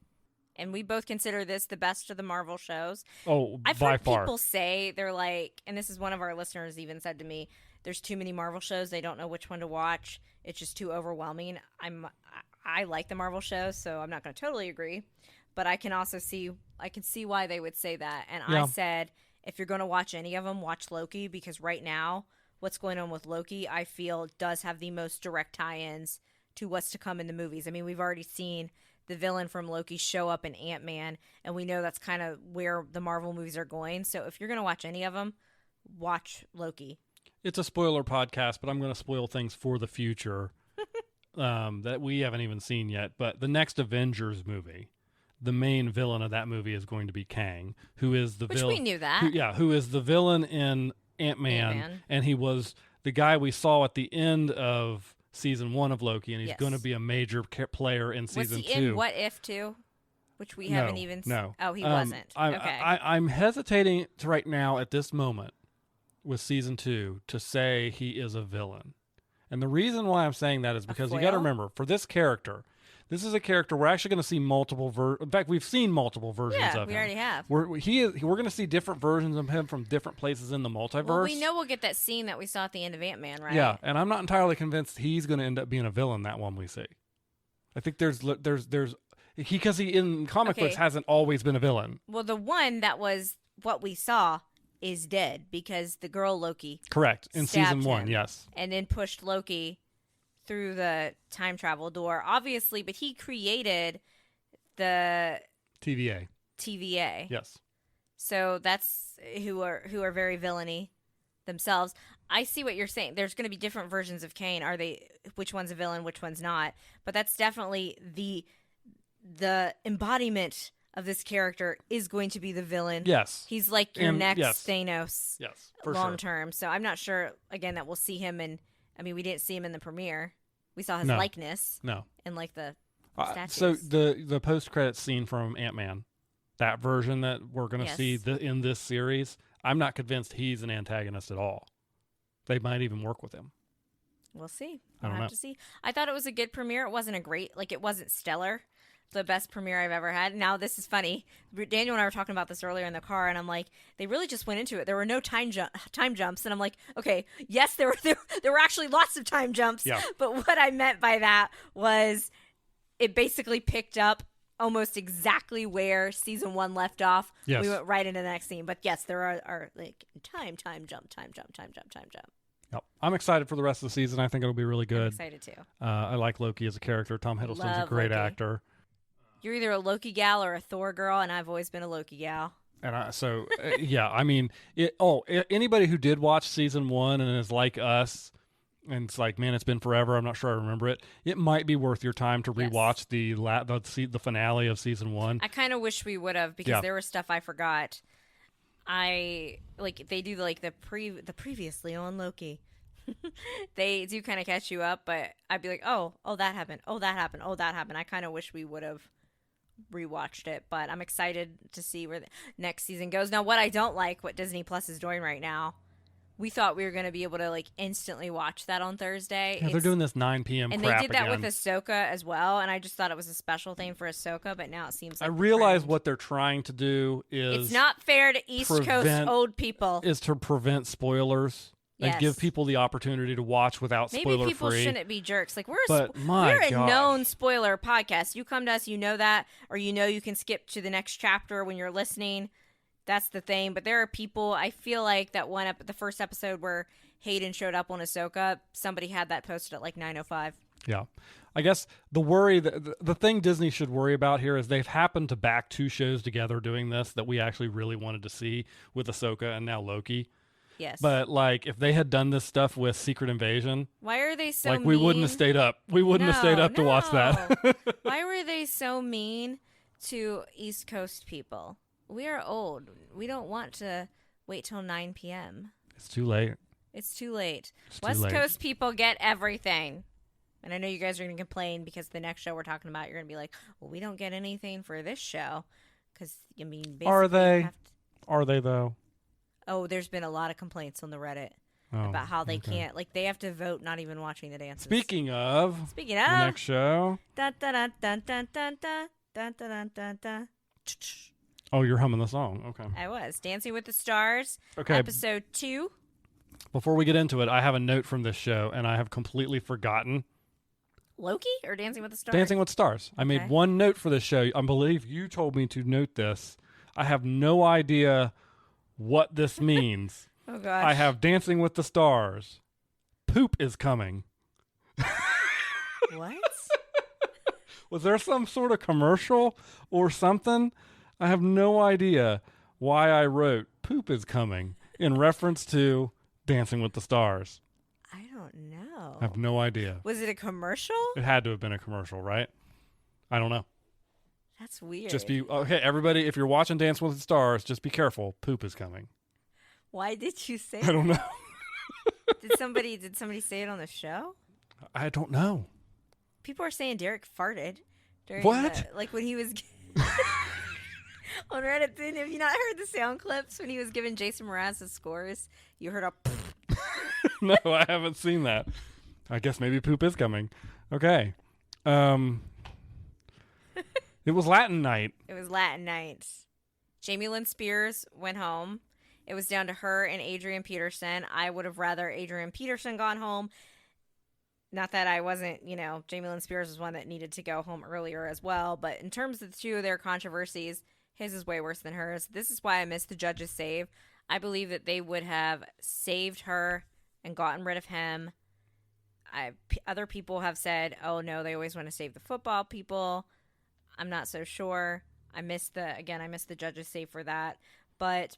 And we both consider this the best of the Marvel shows. Oh, I've by heard far. people say, they're like, and this is one of our listeners even said to me, there's too many Marvel shows. They don't know which one to watch. It's just too overwhelming. I like the Marvel shows, so I'm not going to totally agree. But I can also see why they would say that. And I said, if you're going to watch any of them, watch Loki, because right now, what's going on with Loki, I feel, does have the most direct tie-ins to what's to come in the movies. I mean, we've already seen the villain from Loki show up in Ant-Man, and we know that's kind of where the Marvel movies are going. So if you're going to watch any of them, watch Loki. It's a spoiler podcast, but I'm going to spoil things for the future that we haven't even seen yet. But the next Avengers movie, the main villain of that movie is going to be Kang, who is the villain. Which we knew that. Who is the villain in Ant-Man, and he was the guy we saw at the end of season 1 of Loki, and he's going to be a major player in season 2. Was he in What If too? Which we haven't even seen. No. Oh, he wasn't. Okay. I'm hesitating to right now at this moment with season 2 to say he is a villain. And the reason why I'm saying that is because you got to remember, for this character, this is a character we're actually going to see multiple in fact, we've seen multiple versions of him. Yeah, we already have. We're going to see different versions of him from different places in the multiverse. Well, we know we'll get that scene that we saw at the end of Ant-Man, right? Yeah, and I'm not entirely convinced he's going to end up being a villain, that one we see. I think there's because he in comic books hasn't always been a villain. Well, the one that was what we saw is dead because the girl Loki correct in season 1, him, yes, and then pushed Loki through the time travel door, obviously, but he created the TVA. Yes. So that's who are very villainy themselves. I see what you're saying. There's going to be different versions of Kane. Which one's a villain, which one's not? But that's definitely the embodiment of this character is going to be the villain. Yes. He's like your next Thanos. Yes, for long sure. term. So I'm not sure again that we'll see him we didn't see him in the premiere. We saw his likeness. No. And like the statues. So the post-credits scene from Ant-Man, that version that we're going to see in this series, I'm not convinced he's an antagonist at all. They might even work with him. We'll see. We'll have to see. I thought it was a good premiere. It wasn't it wasn't stellar. The best premiere I've ever had. Now, this is funny. Daniel and I were talking about this earlier in the car, and I'm like, they really just went into it. There were no time jumps, and I'm like, okay, yes, there were actually lots of time jumps. Yeah. But what I meant by that was it basically picked up almost exactly where season 1 left off. Yes. We went right into the next scene. But yes, there are like time jump. Yep. I'm excited for the rest of the season. I think it'll be really good. I'm excited too. I like Loki as a character. Tom Hiddleston's a great actor. You're either a Loki gal or a Thor girl, and I've always been a Loki gal. And yeah, I mean, anybody who did watch season 1 and is like us, and it's like, man, it's been forever, I'm not sure I remember it. It might be worth your time to rewatch the finale of season 1. I kind of wish we would have, because there was stuff I forgot. They do like the previously on Loki. They do kind of catch you up, but I'd be like, oh, that happened. Oh, that happened. Oh, that happened. I kind of wish we would have rewatched it, but I'm excited to see where the next season goes. Now, what I don't like, what Disney Plus is doing right now, we thought we were going to be able to like instantly watch that on Thursday. Yeah, they're doing this 9 p.m. and crap they did that again. with Ahsoka as well, and I just thought it was a special thing for Ahsoka, but now it seems like I realize what they're trying to do is it's not fair to East Coast old people. Is to prevent spoilers. And give people the opportunity to watch without spoiler free. Maybe people shouldn't be jerks. Like we're a known spoiler podcast. You come to us, you know that, or you can skip to the next chapter when you're listening. That's the thing. But there are people. I feel like that the first episode where Hayden showed up on Ahsoka, somebody had that posted at like 9:05. Yeah, I guess the thing Disney should worry about here is they've happened to back 2 shows together doing this that we actually really wanted to see with Ahsoka and now Loki. Yes. But like if they had done this stuff with Secret Invasion, why are they so like mean? we wouldn't have stayed up. We wouldn't have stayed up to watch that. Why were they so mean to East Coast people? We are old. We don't want to wait till 9 p.m. It's too late. It's too late. It's too West late. Coast people get everything. And I know you guys are going to complain because the next show we're talking about, you're going to be like, well, we don't get anything for this show. Because, I mean, basically. Are they? Are they, though? Oh, there's been a lot of complaints on the Reddit about how they can't, like, they have to vote not even watching the dances. Speaking of the next show. Dun, dun, dun, dun, dun, dun, dun, dun, dun, dun, dun. Oh, you're humming the song. Okay. I was. Dancing with the Stars, okay. episode 2. Before we get into it, I have a note from this show, and I have completely forgotten. Loki or Dancing with the Stars? Dancing with the Stars. I made one note for this show. I believe you told me to note this. I have no idea what this means. Oh, gosh. I have Dancing with the Stars. Poop is coming. What? Was there some sort of commercial or something? I have no idea why I wrote poop is coming in reference to Dancing with the Stars. I don't know. I have no idea. Was it a commercial? It had to have been a commercial, right? I don't know. That's weird. Just be okay, everybody. If you're watching Dance with the Stars, just be careful. Poop is coming. Why did you say I don't know. Did somebody say it on the show? I don't know. People are saying Derek farted during what? Like when he was on Reddit. Have you not heard the sound clips when he was giving Jason Mraz his scores? You heard a. No, I haven't seen that. I guess maybe poop is coming. Okay. It was Latin night. It was Latin night. Jamie Lynn Spears went home. It was down to her and Adrian Peterson. I would have rather Adrian Peterson gone home. Not that I wasn't, Jamie Lynn Spears was one that needed to go home earlier as well. But in terms of the two of their controversies, his is way worse than hers. This is why I missed the judge's save. I believe that they would have saved her and gotten rid of him. Other people have said, oh, no, they always want to save the football people. I'm not so sure. I missed the judge's save for that. But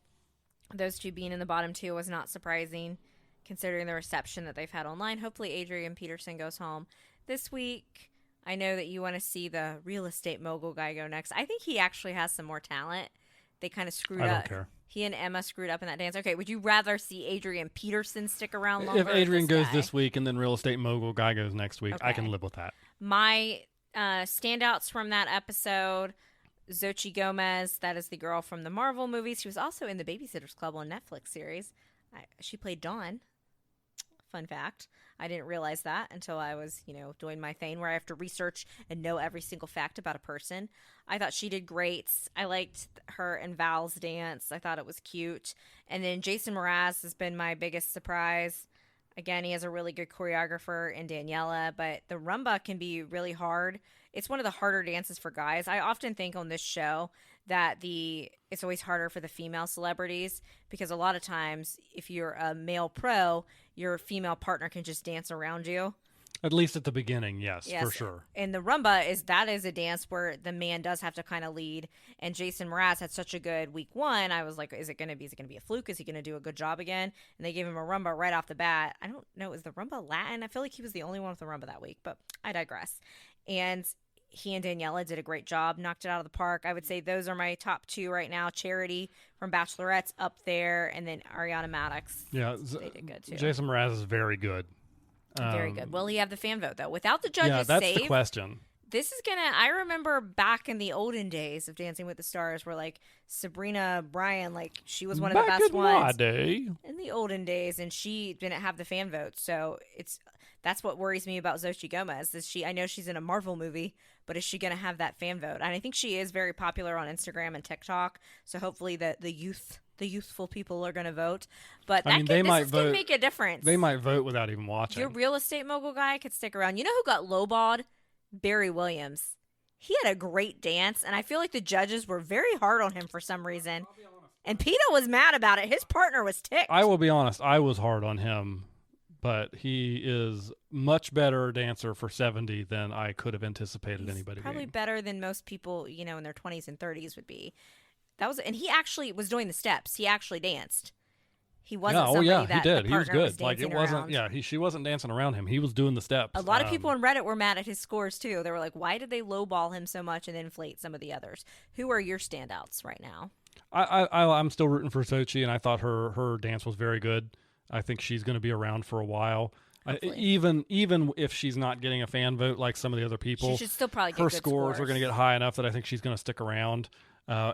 those two being in the bottom two was not surprising, considering the reception that they've had online. Hopefully Adrian Peterson goes home this week. I know that you want to see the real estate mogul guy go next. I think he actually has some more talent. They kind of screwed up. I don't care. He and Emma screwed up in that dance. Okay, would you rather see Adrian Peterson stick around longer? If Adrian goes this week and then real estate mogul guy goes next week, I can live with that. My standouts from that episode, Xochitl Gomez, that is the girl from the Marvel movies. She was also in the Babysitters Club on Netflix series. She played Dawn. Fun fact. I didn't realize that until I was, doing my thing where I have to research and know every single fact about a person. I thought she did great. I liked her and Val's dance. I thought it was cute. And then Jason Mraz has been my biggest surprise. Again, he has a really good choreographer in Daniela, but the rumba can be really hard. It's one of the harder dances for guys. I often think on this show that it's always harder for the female celebrities because a lot of times if you're a male pro, your female partner can just dance around you. At least at the beginning, yes, for sure. And the rumba is a dance where the man does have to kind of lead. And Jason Mraz had such a good week one. I was like, is it going to be a fluke? Is he going to do a good job again? And they gave him a rumba right off the bat. I don't know. Is the rumba Latin? I feel like he was the only one with the rumba that week, but I digress. And he and Daniela did a great job, knocked it out of the park. I would say those are my top two right now. Charity from Bachelorette's up there, and then Ariana Maddox. Yeah, they did good too. Jason Mraz is very good. Very good. Will he have the fan vote, though? Without the judges' yeah, that's save, the question. This is gonna. I remember back in the olden days of Dancing with the Stars, where like Sabrina Bryan, like she was one of the best ones in the olden days, and she didn't have the fan vote. So that's what worries me about Xochitl Gomez. I know she's in a Marvel movie, but is she gonna have that fan vote? And I think she is very popular on Instagram and TikTok. So hopefully the youthful people are going to vote. But this is going to make a difference. They might vote without even watching. Your real estate mogul guy could stick around. You know who got lowballed? Barry Williams. He had a great dance, and I feel like the judges were very hard on him for some reason. And PETA was mad about it. His partner was ticked. I will be honest. I was hard on him, but he is much better dancer for 70 than I could have anticipated anybody probably being. Better than most people, in their 20s and 30s would be. And he actually was doing the steps. He actually danced. He wasn't somebody that he did. The he was good. Was like it wasn't. Around. Yeah, she wasn't dancing around him. He was doing the steps. A lot of people on Reddit were mad at his scores too. They were like, "Why did they lowball him so much and inflate some of the others?" Who are your standouts right now? I'm still rooting for Sochi, and I thought her dance was very good. I think she's going to be around for a while. Even if she's not getting a fan vote like some of the other people, she should still probably get her good scores are going to get high enough that I think she's going to stick around.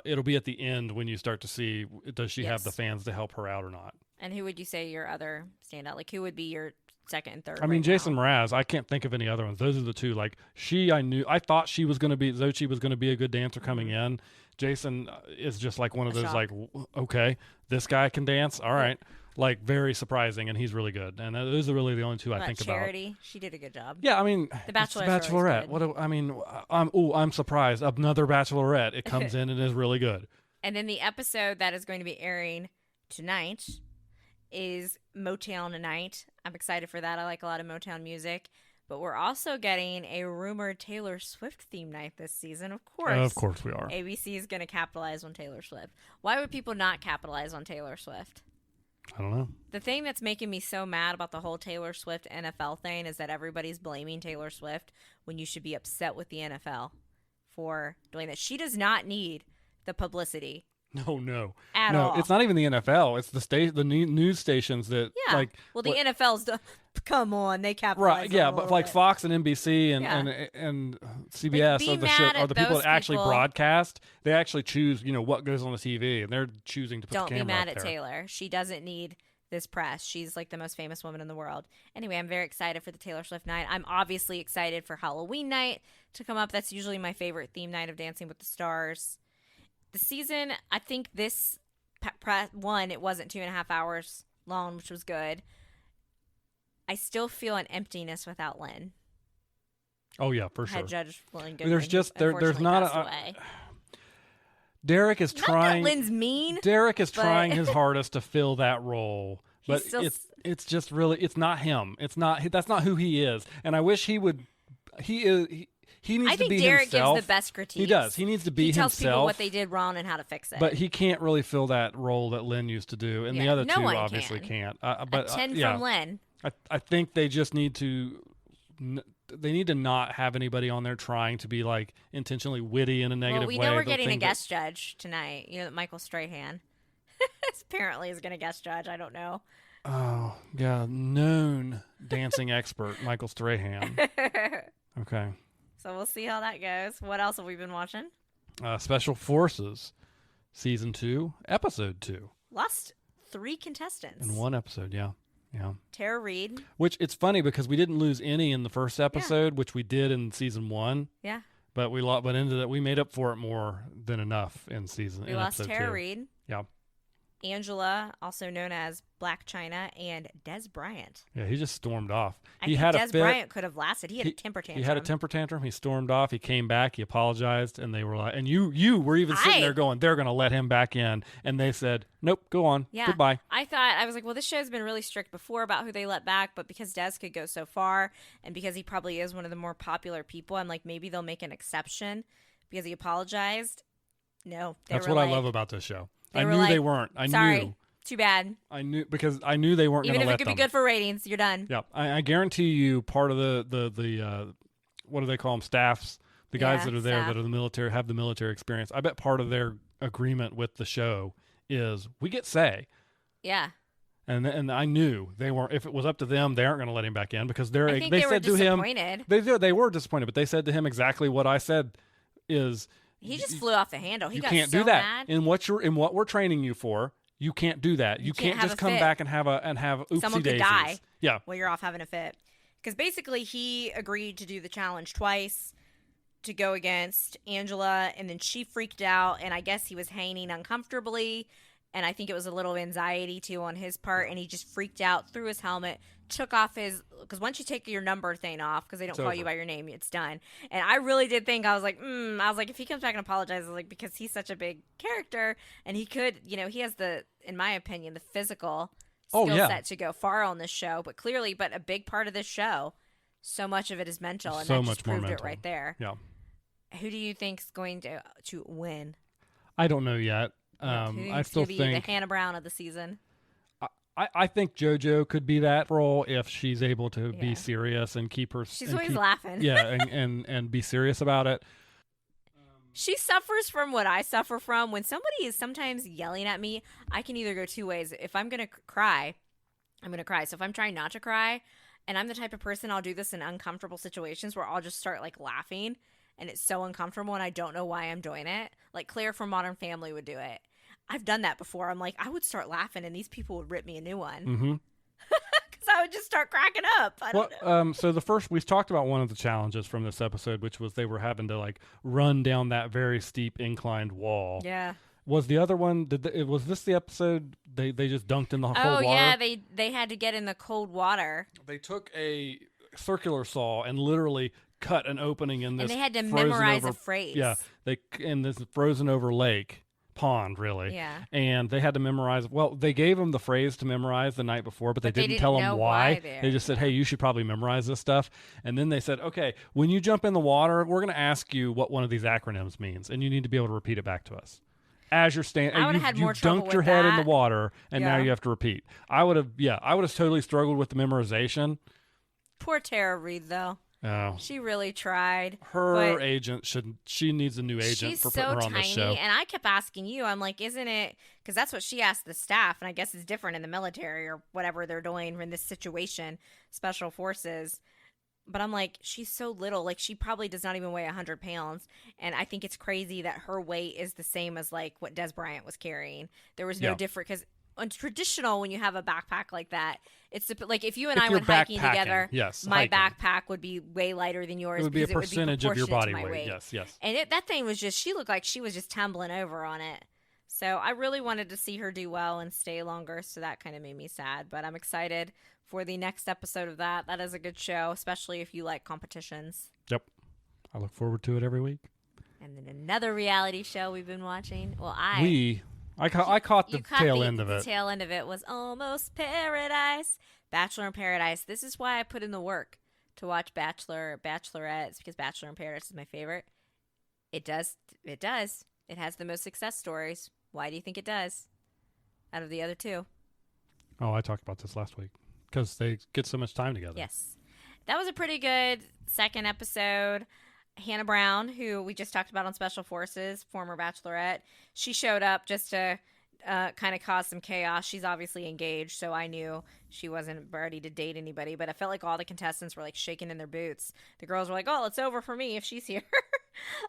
It'll be at the end when you start to see, does she have the fans to help her out or not? And who would you say your other standout? Like, who would be your second and third? I mean, Jason Mraz. I can't think of any other ones. Those are the two. Like, I thought Zochi was going to be a good dancer coming in. Jason is just like one of those, like, okay, this guy can dance. All right. Like, very surprising, and he's really good. And those are really the only two I think about. Charity, she did a good job. Yeah, I mean, the Bachelorette. I'm surprised. Another Bachelorette. It comes in and is really good. And then the episode that is going to be airing tonight is Motown Night. I'm excited for that. I like a lot of Motown music. But we're also getting a rumored Taylor Swift theme night this season, of course. Of course we are. ABC is going to capitalize on Taylor Swift. Why would people not capitalize on Taylor Swift? I don't know. The thing that's making me so mad about the whole Taylor Swift NFL thing is that everybody's blaming Taylor Swift when you should be upset with the NFL for doing that. She does not need the publicity. No. At all. It's not even the NFL. It's the news stations that the NFL's come on, they capitalize. Right, yeah, but like Fox and NBC and CBS are the people that actually broadcast. They actually choose, what goes on the TV, and they're choosing to put the camera Don't be mad up at there. Taylor. She doesn't need this press. She's like the most famous woman in the world. Anyway, I'm very excited for the Taylor Swift night. I'm obviously excited for Halloween night to come up. That's usually my favorite theme night of Dancing with the Stars. The season, I think this one, it wasn't 2.5 hours long, which was good. I still feel an emptiness without Lynn. Oh yeah, for sure. Head Judge Lynn Goodman. There's not Derek is trying. Not that Lynn's mean. Derek is trying his hardest to fill that role, but it's just really it's not him. That's not who he is. And I wish he would. He needs to be Derek himself. gives the best critiques. He does. He needs to be himself. He tells people what they did wrong and how to fix it. But he can't really fill that role that Lynn used to do, and the other two obviously can't. But a 10 from Lynn. I think they just need to. They need to not have anybody on there trying to be like intentionally witty in a negative way. Well, we know we're getting a guest judge tonight. You know that Michael Strahan apparently is going to guest judge. I don't know. Oh yeah, known dancing expert Michael Strahan. Okay. So we'll see how that goes. What else have we been watching? Special Forces, Season 2, Episode 2. Lost 3 contestants. In one episode, yeah. Tara Reid. Which, it's funny because we didn't lose any in the first episode, which we did in Season 1. Yeah. But we made up for it more than enough in We lost Tara Reid. Yeah. Angela, also known as Black China, and Des Bryant. Yeah, he just stormed off. I think Des Bryant could have lasted. He had a temper tantrum. He had a temper tantrum. He stormed off. He came back. He apologized, and they were like, and you were even sitting there going, they're going to let him back in, and they said, nope, go on, goodbye. I was like, well, this show's been really strict before about who they let back, but because Des could go so far, and because he probably is one of the more popular people, I'm like, maybe they'll make an exception because he apologized. No, that's what I love about this show. I knew they weren't. I knew. Too bad. I knew because I knew they weren't going to let them. Even if it could be good for ratings, you're done. Yeah, I guarantee you, part of the what do they call them? Staffs, the guys that are there that are the military, have the military experience. I bet part of their agreement with the show is we get say. Yeah. And I knew they weren't. If it was up to them, they aren't going to let him back in because they were said to him they were disappointed, but they said to him exactly what I said is. He just flew off the handle. He you got can't so do that. mad. In what we're training you for, you can't do that. You can't just come back and have oopsie Someone could daisies. die. Yeah. While you're off having a fit. Because basically he agreed to do the challenge twice to go against Angela, and then she freaked out, and I guess he was hanging uncomfortably, and I think it was a little anxiety too on his part, and he just freaked out, threw his helmet, took off his, because once you take your number thing off, because they don't call you by your name, it's done. And I really did think, I was like, if he comes back and apologizes, like, because he's such a big character, and he could, he has in my opinion, the physical skill set to go far on this show, but a big part of this show, so much of it is mental, and that just proved it right there. Yeah. Who do you think's going to win? I don't know yet. I still think the Hannah Brown of the season. I think JoJo could be that role if she's able to be serious and keep her. She's always laughing. Yeah, and be serious about it. She suffers from what I suffer from. When somebody is sometimes yelling at me, I can either go two ways. If I'm going to cry, I'm going to cry. So if I'm trying not to cry, and I'm the type of person, I'll do this in uncomfortable situations where I'll just start like laughing, and it's so uncomfortable and I don't know why I'm doing it. Like Claire from Modern Family would do it. I've done that before. I'm like, I would start laughing and these people would rip me a new one. Mm-hmm. Because I would just start cracking up. I don't know. So we've talked about one of the challenges from this episode, which was they were having to like run down that very steep inclined wall. Yeah. Was the other one, was this the episode they just dunked in the cold water? Oh, yeah. They had to get in the cold water. They took a circular saw and literally cut an opening in this. And they had to memorize a phrase. Yeah. In this frozen over lake. Pond, really. Yeah. And they had to memorize. Well, they gave them the phrase to memorize the night before, but they didn't tell them why. They just said, hey, you should probably memorize this stuff. And then they said, okay, when you jump in the water, we're going to ask you what one of these acronyms means, and you need to be able to repeat it back to us. As you're standing, you dunked your head in the water, and now you have to repeat. I would have totally struggled with the memorization. Poor Tara Reid, though. Oh. She really tried. Her agent she needs a new agent for putting her on this show. She's so tiny, and I kept asking you, I'm like, isn't it, because that's what she asked the staff, and I guess it's different in the military or whatever they're doing in this situation, special forces. But I'm like, she's so little. Like, she probably does not even weigh 100 pounds. And I think it's crazy that her weight is the same as, like, what Des Bryant was carrying. There was no different, because on traditional, when you have a backpack like that, it's like if you and I went hiking together, my backpack would be way lighter than yours. It would be a percentage of your body weight. Yes. And that thing was she looked like she was just tumbling over on it. So I really wanted to see her do well and stay longer. So that kind of made me sad. But I'm excited for the next episode of that. That is a good show, especially if you like competitions. Yep. I look forward to it every week. And then another reality show we've been watching. Well, I caught the tail end of it. The tail end of it was Almost Paradise. Bachelor in Paradise. This is why I put in the work to watch Bachelor, Bachelorette. It's because Bachelor in Paradise is my favorite. It does. It has the most success stories. Why do you think it does? Out of the other two. Oh, I talked about this last week. Because they get so much time together. Yes. That was a pretty good second episode. Hannah Brown, who we just talked about on Special Forces, former Bachelorette, she showed up just to kind of cause some chaos. She's obviously engaged, so I knew she wasn't ready to date anybody, but I felt like all the contestants were like shaking in their boots. The girls were like, oh, it's over for me if she's here.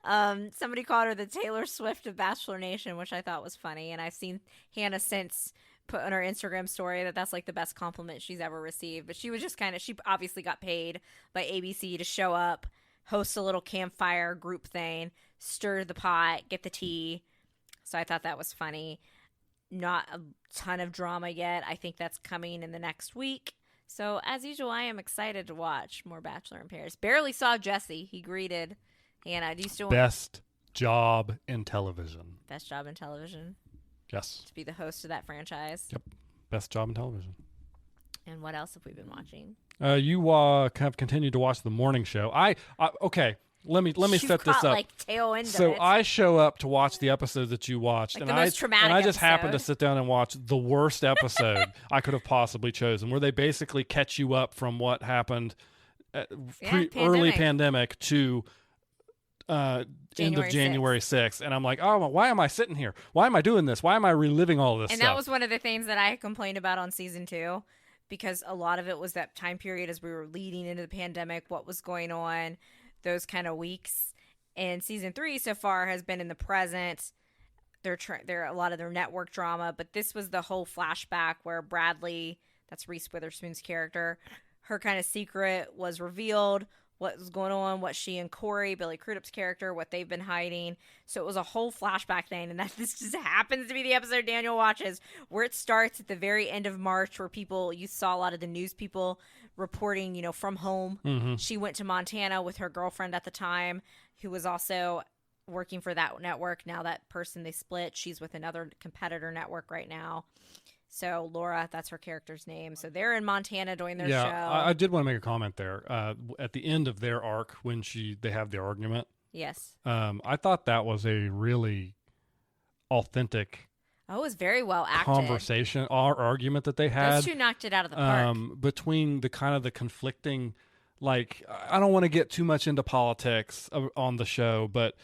Somebody called her the Taylor Swift of Bachelor Nation, which I thought was funny, and I've seen Hannah since put on her Instagram story that's like the best compliment she's ever received. But she was just she obviously got paid by ABC to show up, host a little campfire group thing, stir the pot, get the tea. So I thought that was funny. Not a ton of drama yet. I think that's coming in the next week. So, as usual, I am excited to watch more Bachelor in Paris. Barely saw Jesse. He greeted Hannah. Do you still want Best job in television. Best job in television? Yes. To be the host of that franchise. Yep. Best job in television. And what else have we been watching? You have continued to watch the morning show. Okay. Let me set this up. Like tail end so of it. I show up to watch the episodes that you watched, like and the most traumatic I just episode. happened to sit down and watch the worst episode I could have possibly chosen, where they basically catch you up from what happened early pandemic to end of January 6th. And I'm like, oh, why am I sitting here? Why am I doing this? Why am I reliving all this and stuff? That was one of the things that I complained about on season 2, because a lot of it was that time period as we were leading into the pandemic, what was going on, those kind of weeks. And season 3 so far has been in the present. They're a lot of their network drama, but this was the whole flashback where Bradley, that's Reese Witherspoon's character, her kind of secret was revealed, what was going on, what she and Corey, Billy Crudup's character, what they've been hiding. So it was a whole flashback thing, and this just happens to be the episode Daniel watches, where it starts at the very end of March, where you saw a lot of the news people reporting, from home. Mm-hmm. She went to Montana with her girlfriend at the time, who was also working for that network. Now that person, they split. She's with another competitor network right now. So Laura, that's her character's name. So they're in Montana doing their show. I did want to make a comment there. At the end of their arc, when they have the argument. Yes. I thought that was a really authentic. Oh, it was very well acted. Conversation, our argument that they had. Those two knocked it out of the park. Between the kind of the conflicting, like, I don't want to get too much into politics on the show, but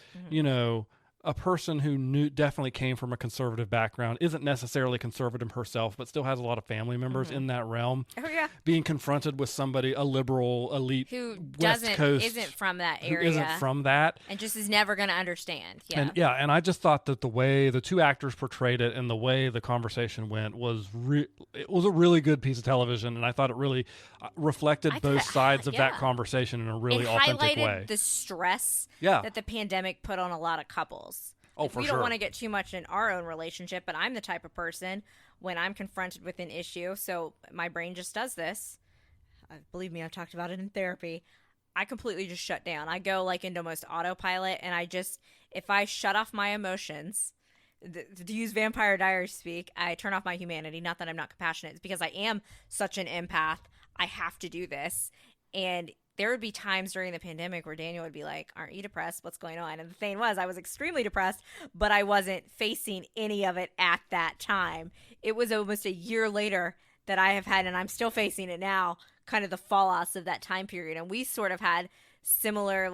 a person who definitely came from a conservative background, isn't necessarily conservative herself, but still has a lot of family members in that realm. Oh yeah, being confronted with somebody, a liberal elite who West Coast, isn't from that area, who isn't from that, and just is never going to understand. Yeah, and I just thought that the way the two actors portrayed it and the way the conversation went was it was a really good piece of television, and I thought it really reflected both sides of that conversation in a really authentic way. It highlighted the stress that the pandemic put on a lot of couples. Oh, for sure. We don't want to get too much in our own relationship, but I'm the type of person when I'm confronted with an issue, so my brain just does this. Believe me, I've talked about it in therapy. I completely just shut down. I go into almost autopilot, and if I shut off my emotions, to use Vampire Diaries speak, I turn off my humanity. Not that I'm not compassionate. It's because I am such an empath. I have to do this. And there would be times during the pandemic where Daniel would be like, aren't you depressed? What's going on? And the thing was, I was extremely depressed, but I wasn't facing any of it at that time. It was almost a year later that I have had, and I'm still facing it now, kind of the fallouts of that time period. And we sort of had similar,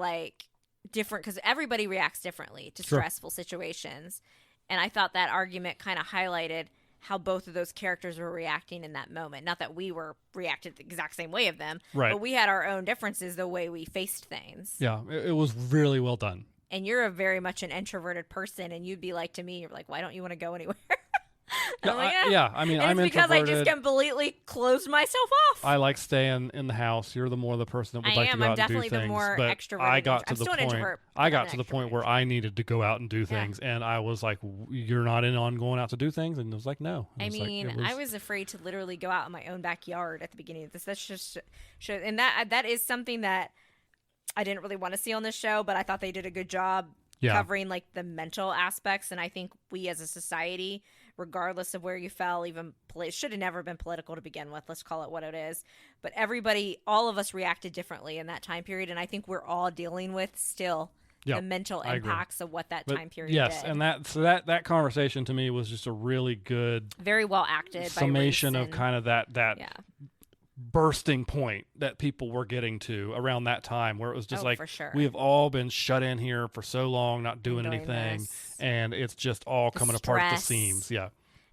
different, because everybody reacts differently to stressful situations. And I thought that argument kind of highlighted how both of those characters were reacting in that moment. Not that we were reacted the exact same way of them, right, but we had our own differences, the way we faced things. Yeah, it was really well done. And you're a very much an introverted person, and you'd be like to me, you're like, why don't you want to go anywhere? I mean, I'm because introverted. I just completely closed myself off. I like staying in the house. You're the person that would like to go out and do things. I'm definitely the more extroverted. I got to the point where I needed to go out and do things, and I was like, "You're not in on going out to do things," and it was like, "No." I was afraid to literally go out in my own backyard at the beginning of this. That's just and that is something that I didn't really want to see on this show, but I thought they did a good job covering the mental aspects, and I think we as a society, regardless of where you fell, even should have never been political to begin with. Let's call it what it is. But all of us reacted differently in that time period, and I think we're all dealing with still the mental impacts of what that time period did. And that conversation to me was just a really good, very well acted summation of kind of that bursting point that people were getting to around that time, where it was just for sure. we have all been shut in here for so long, not doing anything, and it's just all coming apart at the seams. Yeah,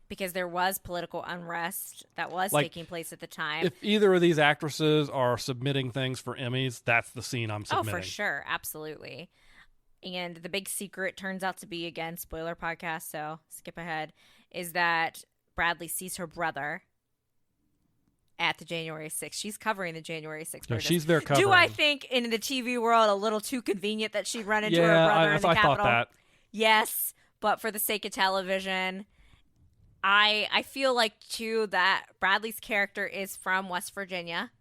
because there was political unrest that was taking place at the time. If either of these actresses are submitting things for Emmys, that's the scene I'm submitting. Oh, for sure, absolutely. And the big secret turns out to be, again, spoiler podcast, so skip ahead, is that Bradley sees her brother at the January 6th. She's covering the January 6th. Yeah, she's there covering. Do I think in the TV world a little too convenient that she'd run into her brother in the Capitol? I thought that. Yes, but for the sake of television, I feel like too that Bradley's character is from West Virginia.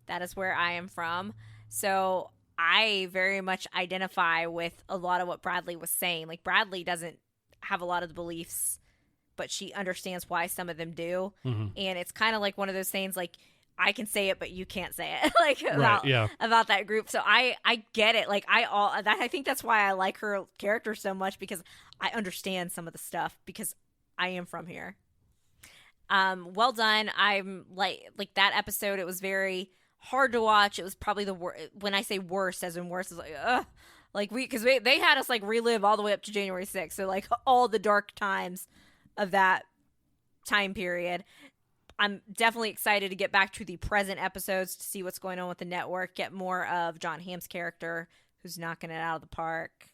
That is where I am from. So I very much identify with a lot of what Bradley was saying. Like, Bradley doesn't have a lot of the beliefs, but she understands why some of them do. Mm-hmm. And it's kind of like one of those things, like, I can say it, but you can't say it, like, about that group. So I get it. Like, I think that's why I like her character so much, because I understand some of the stuff because I am from here. Well done. I'm like that episode. It was very hard to watch. It was probably the worst. When I say worst, as in worst, is like, ugh. Like, because they had us like relive all the way up to January 6th. So like all the dark times of that time period. I'm definitely excited to get back to the present episodes to see what's going on with the network. Get more of John Hamm's character, who's knocking it out of the park.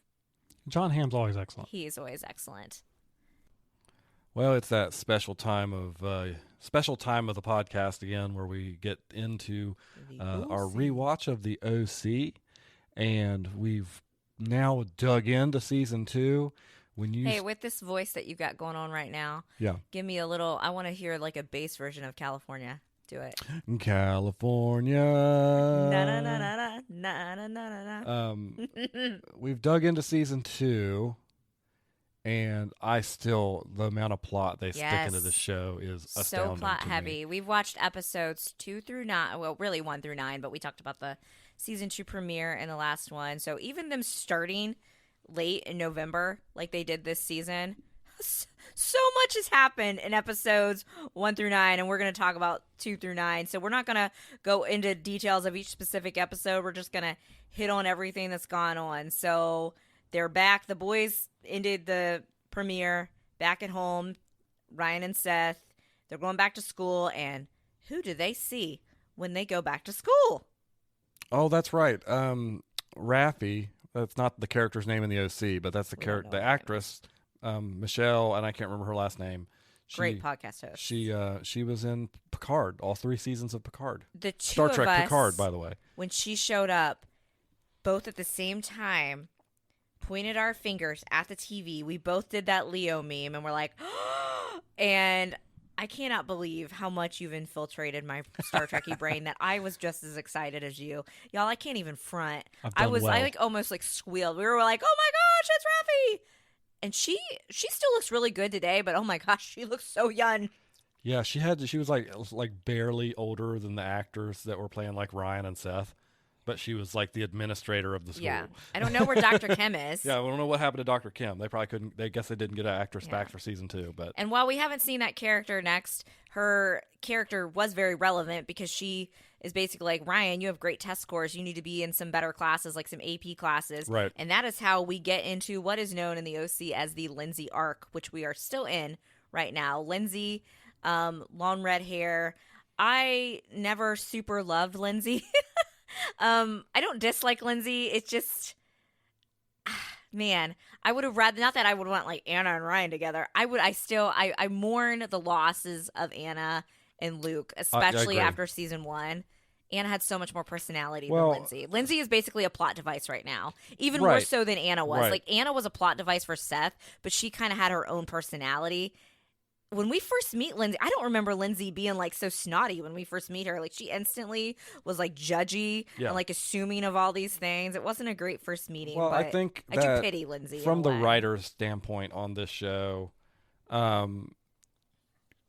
John Hamm's always excellent. He is always excellent. Well, it's that special time of the podcast again, where we get into our rewatch of the OC, and we've now dug into season 2. Hey, with this voice that you've got going on right now, give me a little. I want to hear like a bass version of California. Do it. California. Na na na na na na na na. We've dug into season 2. And the amount of plot they stick into this show is astounding. So plot heavy. We've watched episodes 2 through 9. Well, really 1 through 9, but we talked about the season 2 premiere and the last one. So even them starting late in November, like they did this season, so much has happened in episodes 1 through 9, and we're going to talk about 2 through 9. So we're not going to go into details of each specific episode. We're just going to hit on everything that's gone on. So they're back. The boys ended the premiere back at home. Ryan and Seth, they're going back to school, and who do they see when they go back to school? Oh, that's right. Raffi, that's not the character's name in the OC, but that's the actress, Michelle, and I can't remember her last name. Great podcast host. She was in Picard, all 3 seasons of Picard. The two Star Trek of us, Picard, by the way. When she showed up, both at the same time, pointed our fingers at the TV. We both did that Leo meme, and we're like, and I cannot believe how much you've infiltrated my Star Trekky brain that I was just as excited as you. Y'all, I can't even front. I like almost like squealed. We were like, oh my gosh, it's Raffi. And she still looks really good today, but oh my gosh, she looks so young. Yeah, she was like barely older than the actors that were playing like Ryan and Seth. But she was like the administrator of the school. Yeah. I don't know where Dr. Kim is. Yeah, I don't know what happened to Dr. Kim. They probably couldn't. They guess they didn't get an actress back for season 2. But and while we haven't seen that character next, her character was very relevant because she is basically like, Ryan, you have great test scores. You need to be in some better classes, like some AP classes. Right. And that is how we get into what is known in the OC as the Lindsay arc, which we are still in right now. Lindsay, long red hair. I never super loved Lindsay. I don't dislike Lindsay. It's just, man, I would have rather, not that I would want like Anna and Ryan together. I mourn the losses of Anna and Luke, especially after season 1. Anna had so much more personality than Lindsay. Lindsay is basically a plot device right now, even more so than Anna was. Like, Anna was a plot device for Seth, but she kind of had her own personality. When we first meet Lindsay, I don't remember Lindsay being like so snotty when we first meet her. Like, she instantly was like judgy and like assuming of all these things. It wasn't a great first meeting. Well, but I think I do pity Lindsay from the writer's standpoint on this show.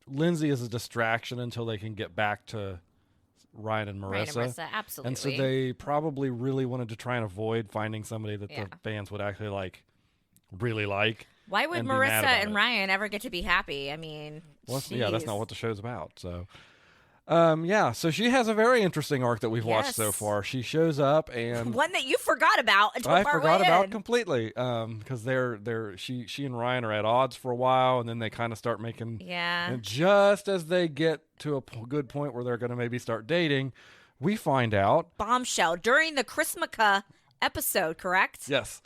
Lindsay is a distraction until they can get back to Ryan and Marissa. Absolutely. And so they probably really wanted to try and avoid finding somebody that the fans would actually like, really like. Why would Marissa and Ryan ever get to be happy? I mean, that's not what the show's about. So, so she has a very interesting arc that we've watched so far. She shows up and one that you forgot about until I forgot about completely. Because she and Ryan are at odds for a while, and then they kind of start making and just as they get to a good point where they're going to maybe start dating, we find out bombshell during the Christmaka episode. Correct? Yes.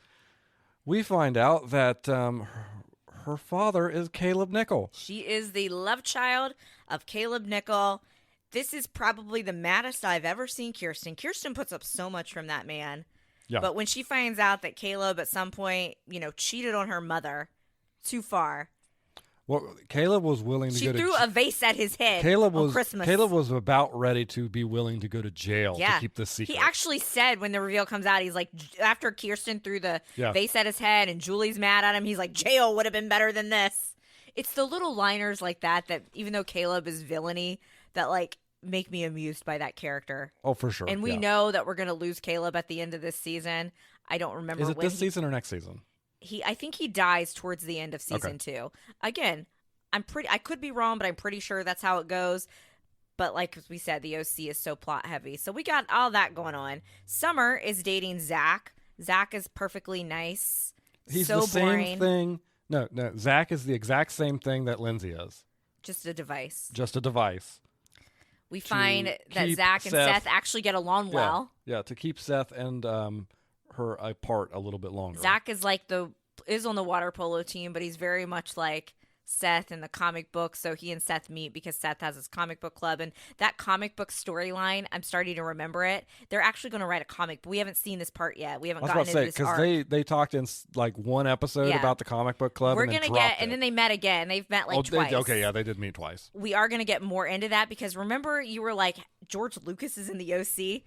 We find out that her father is Caleb Nichol. She is the love child of Caleb Nichol. This is probably the maddest I've ever seen Kirsten. Kirsten puts up so much from that man. Yeah. But when she finds out that Caleb at some point, cheated on her mother too far. Well, Caleb was willing to She go threw to a vase at his head on Christmas. Caleb was about ready to be willing to go to jail to keep this secret. He actually said when the reveal comes out, he's like, after Kirsten threw the vase at his head and Julie's mad at him, he's like, jail would have been better than this. It's the little liners like that even though Caleb is villainy, that like make me amused by that character. Oh, for sure. And we know that we're going to lose Caleb at the end of this season. I don't remember. Is it this season or next season? I think he dies towards the end of season 2. Again, I could be wrong, but I'm pretty sure that's how it goes. But like we said, the OC is so plot heavy. So we got all that going on. Summer is dating Zach. Zach is perfectly nice. He's so the boring. same thing. No. Zach is the exact same thing that Lindsay is. Just a device. We find that Zach and Seth actually get along well. Yeah, to keep Seth and her apart a little bit longer. Zach is is on the water polo team, but he's very much like Seth in the comic book. So he and Seth meet because Seth has his comic book club, and that comic book storyline, I'm starting to remember it. They're actually going to write a comic, but we haven't seen this part yet. We haven't gotten into this arc. Because they talked in like one episode about the comic book club. We're going to get, and then they met again. They've met twice. They did meet twice. We are going to get more into that because remember you were like, George Lucas is in the OC.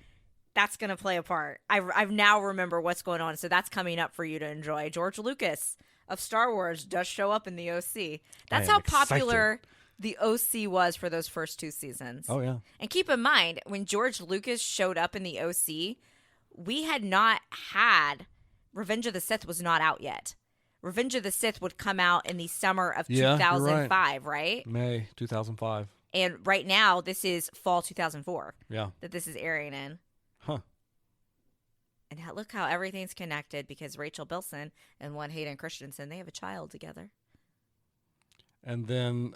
That's going to play a part. I've now remember what's going on. So that's coming up for you to enjoy. George Lucas of Star Wars does show up in the OC. That's how popular the OC was for those first 2 seasons. Oh, yeah. And keep in mind, when George Lucas showed up in the OC, we had not had Revenge of the Sith was not out yet. Revenge of the Sith would come out in the summer of 2005, right? May 2005. And right now, this is fall 2004. Yeah. That this is airing in. Huh. And look how everything's connected because Rachel Bilson and Hayden Christensen, they have a child together. And then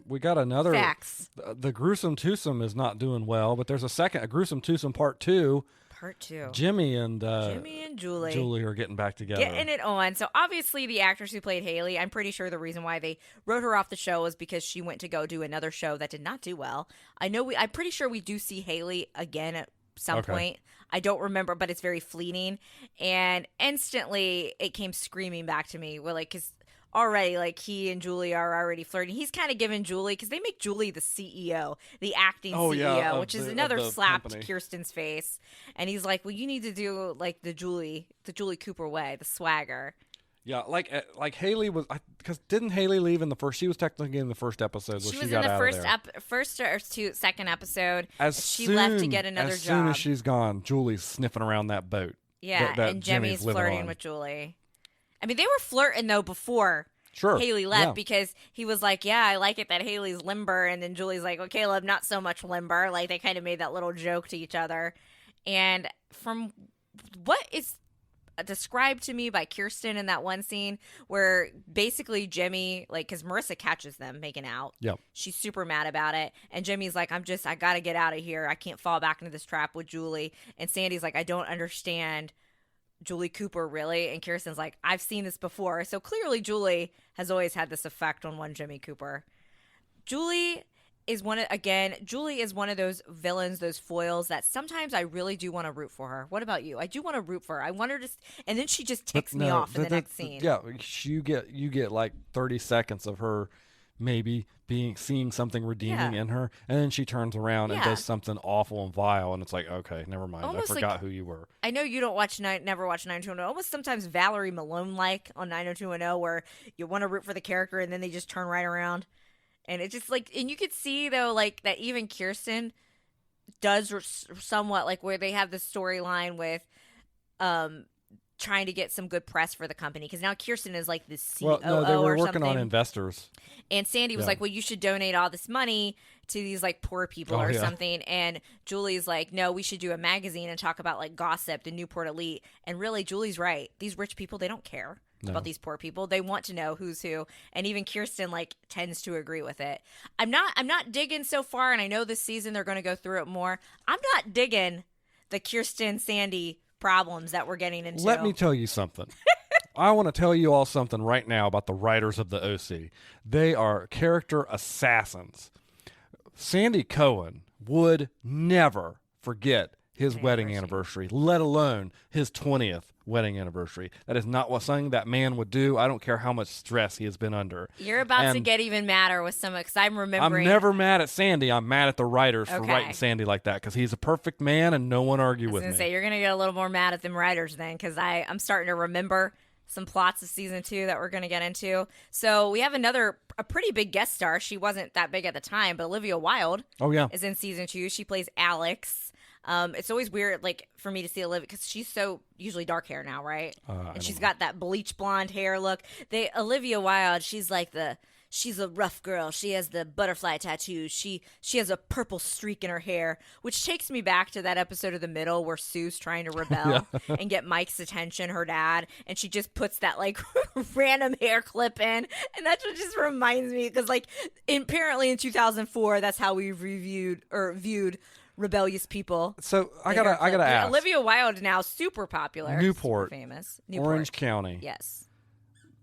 we got another. Facts. The Gruesome Twosome is not doing well, but there's a Gruesome Twosome Part 2. Part 2. Jimmy and Julie. Julie are getting back together. Getting it on. So obviously the actress who played Haley, I'm pretty sure the reason why they wrote her off the show was because she went to go do another show that did not do well. I'm pretty sure we do see Haley again at some point. I don't remember, but it's very fleeting. And instantly it came screaming back to me. Well, because already, he and Julie are already flirting. He's kind of giving Julie, because they make Julie the CEO, the acting CEO, which is another slap to Kirsten's face. And he's like, well, you need to do the Julie Cooper way, the swagger. Yeah, like Haley was, because didn't Haley leave in the first? She was technically in the first episode. She was in the second episode. She left to get another job. As soon as she's gone, Julie's sniffing around that boat. Yeah, and Jimmy's flirting with Julie. I mean, they were flirting though before Haley left because he was like, "Yeah, I like it that Haley's limber," and then Julie's like, "Well, Caleb, not so much limber." Like they kind of made that little joke to each other. And from what is described to me by Kirsten in that one scene where basically Jimmy, because Marissa catches them making out. Yeah. She's super mad about it. And Jimmy's like, I got to get out of here. I can't fall back into this trap with Julie. And Sandy's like, I don't understand Julie Cooper, really. And Kirsten's like, I've seen this before. So clearly Julie has always had this effect on one Jimmy Cooper. Julie is one of those villains, those foils that sometimes I really do want to root for her. What about you? I do want to root for her. I want her to, and then she just ticks me off in the next scene. Yeah, you get like 30 seconds of her maybe seeing something redeeming in her, and then she turns around and does something awful and vile, and it's like, okay, never mind. Almost I forgot who you were. I know you don't never watch 90210. Almost sometimes Valerie Malone on 90210, where you want to root for the character and then they just turn right around. And it's just and you could see though, that even Kirsten does somewhat where they have the storyline with, trying to get some good press for the company. Cause now Kirsten is the COO or something. They were working on investors. And Sandy was like, well, you should donate all this money to these poor people or something. And Julie's like, no, we should do a magazine and talk about gossip, the Newport Elite. And really Julie's right. These rich people, they don't care. About these poor people. They want to know who's who. And even Kirsten tends to agree with it. I'm not digging so far, and I know this season they're going to go through it more. I'm not digging the Kirsten Sandy problems that we're getting into. Let me tell you something. I want to tell you all something right now about the writers of the OC. They are character assassins. Sandy Cohen would never forget his wedding anniversary, let alone his 20th wedding anniversary. That is not something that man would do. I don't care how much stress he has been under. You're about to get even madder with some, because I'm remembering. I'm never mad at Sandy. I'm mad at the writers for writing Sandy like that, because he's a perfect man and no one argue with me. I was going to say, you're going to get a little more mad at them writers then, because I'm starting to remember some plots of season 2 that we're going to get into. So we have a pretty big guest star. She wasn't that big at the time, but Olivia Wilde is in season 2. She plays Alex. It's always weird, like, for me to see Olivia, because she's so usually dark hair now, right? And she's got that bleach blonde hair look. Olivia Wilde, she's a rough girl. She has the butterfly tattoo. She has a purple streak in her hair, which takes me back to that episode of The Middle where Sue's trying to rebel and get Mike's attention, her dad, and she just puts that, like, random hair clip in, and that's what just reminds me, because, like, apparently in 2004, that's how we viewed rebellious people. So I gotta ask. Olivia Wilde now super popular, Newport, super famous, Orange County. Yes,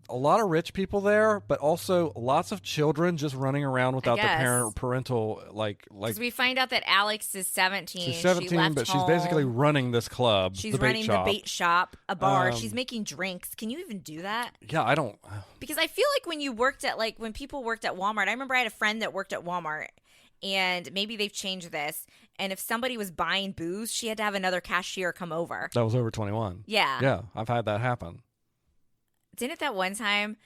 a lot of rich people there, but also lots of children just running around without their parental like. Because we find out that Alex is 17. She's 17, but she's basically running this club. She's running the bait shop, a bar. She's making drinks. Can you even do that? Yeah, I don't. Because I feel like when people worked at Walmart, I remember I had a friend that worked at Walmart. And maybe they've changed this. And if somebody was buying booze, she had to have another cashier come over. That was over 21. Yeah. Yeah, I've had that happen. Didn't it that one time?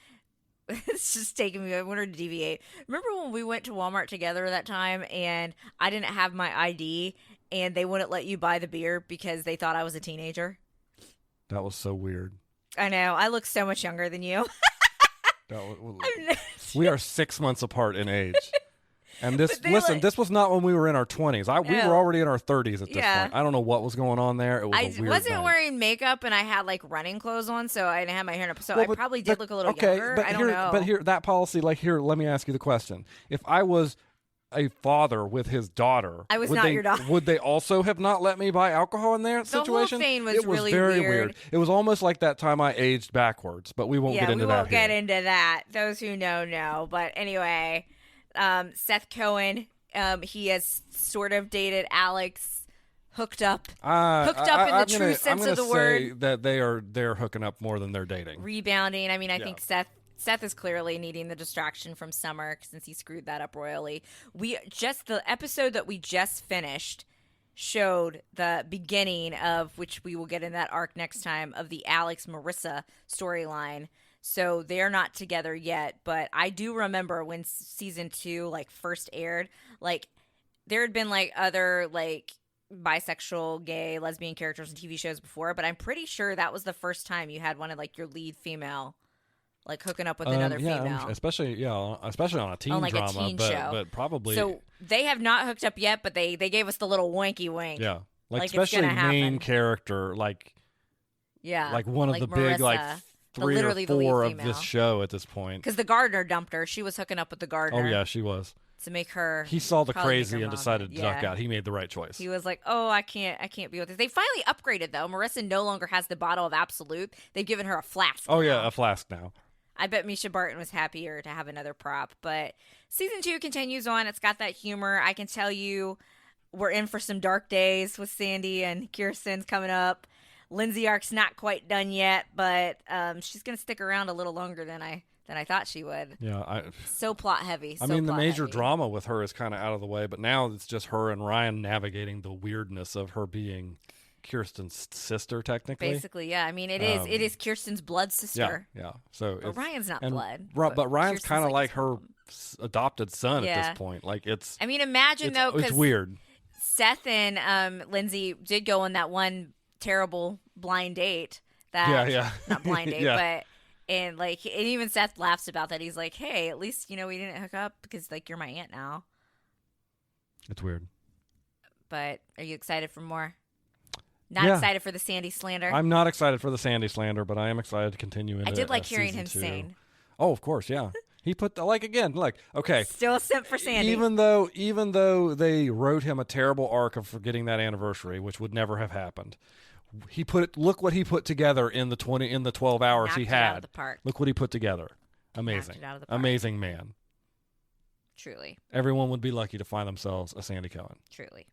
It's just taking me. I wanted to deviate. Remember when we went to Walmart together that time and I didn't have my ID and they wouldn't let you buy the beer because they thought I was a teenager? That was so weird. I know. I look so much younger than you. We are 6 months apart in age. And this was not when we were in our 20s. We were already in our 30s at this point. I don't know what was going on there. It was a weird wasn't night. Wearing makeup, and I had like running clothes on, so I didn't have my hair up. So I probably did look a little younger. But I don't know. But here, that policy, let me ask you the question. If I was a father with his daughter, I was not your daughter. Would they also have not let me buy alcohol in their situation? The whole thing was it was really very weird. It was almost like that time I aged backwards, but we won't get into that. We won't get into that. Those who know. But anyway, Seth Cohen. He has sort of dated Alex, hooked up in the true sense of the word. I'm going to say that they're hooking up more than they're dating. Rebounding. I mean, I think Seth is clearly needing the distraction from Summer since he screwed that up royally. The episode that we just finished showed the beginning of, which we will get in that arc next time, of the Alex Marissa storyline. So they're not together yet, but I do remember when season 2 like first aired, like there had been like other like bisexual, gay, lesbian characters in TV shows before, but I'm pretty sure that was the first time you had one of like your lead female like hooking up with another female. Especially on a teen drama, a teen show. But probably. So they have not hooked up yet, but they gave us the little wanky wink. Yeah, like especially main character, like one of the Marissa, big like 3 or 4 of this show at this point. Because the gardener dumped her. She was hooking up with the gardener. Oh yeah, she was. To make her. He saw the crazy and decided to duck out. He made the right choice. He was like, "Oh, I can't be with this." They finally upgraded though. Marissa no longer has the bottle of Absolute. They've given her a flask. Oh yeah, a flask now. I bet Misha Barton was happier to have another prop. But season 2 continues on. It's got that humor. I can tell you, we're in for some dark days with Sandy and Kirsten's coming up. Lindsay arc's not quite done yet, but she's going to stick around a little longer than I thought she would. Yeah, so plot heavy. I mean, the major drama with her is kind of out of the way, but now it's just her and Ryan navigating the weirdness of her being Kirsten's sister, technically. Basically, yeah. I mean, it is Kirsten's blood sister. Yeah. So Ryan's not blood, but Ryan's kind of like her adopted son at this point. Like it's. I mean, imagine though, it's weird. Seth and Lindsay did go on that one terrible blind date. Not blind date, but. And like, and even Seth laughs about that. He's like, "Hey, at least we didn't hook up because like you're my aunt now." It's weird. But are you excited for more? Not excited for the Sandy slander. I'm not excited for the Sandy slander, but I am excited to continue into. I did like hearing him 2. sing. Oh, of course, yeah. He put okay. Still a simp for Sandy. Even though they wrote him a terrible arc of forgetting that anniversary, which would never have happened. Look what he put together in the 12 hours he had. Out of the park. Look what he put together. Amazing. Amazing man. Truly. Everyone would be lucky to find themselves a Sandy Cohen. Truly.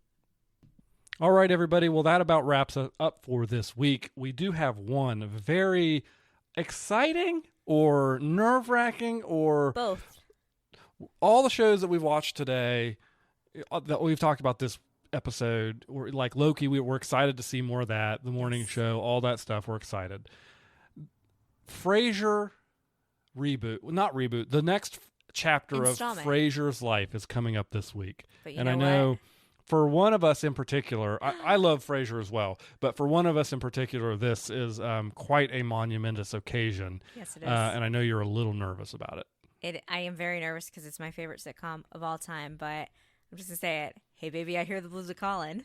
All right, everybody. Well, that about wraps us up for this week. We do have one very exciting or nerve-wracking or both. All the shows that we've watched today, that we've talked about this episode, like Loki, we're excited to see more of that. The morning show, all that stuff, we're excited. Frasier not reboot. The next chapter of Frasier's life is coming up this week. And I know for one of us in particular, I love Frasier as well, but for one of us in particular, this is quite a monumentous occasion. Yes, it is. And I know you're a little nervous about it. I am very nervous because it's my favorite sitcom of all time, but I'm just going to say it. Hey, baby, I hear the blues are calling.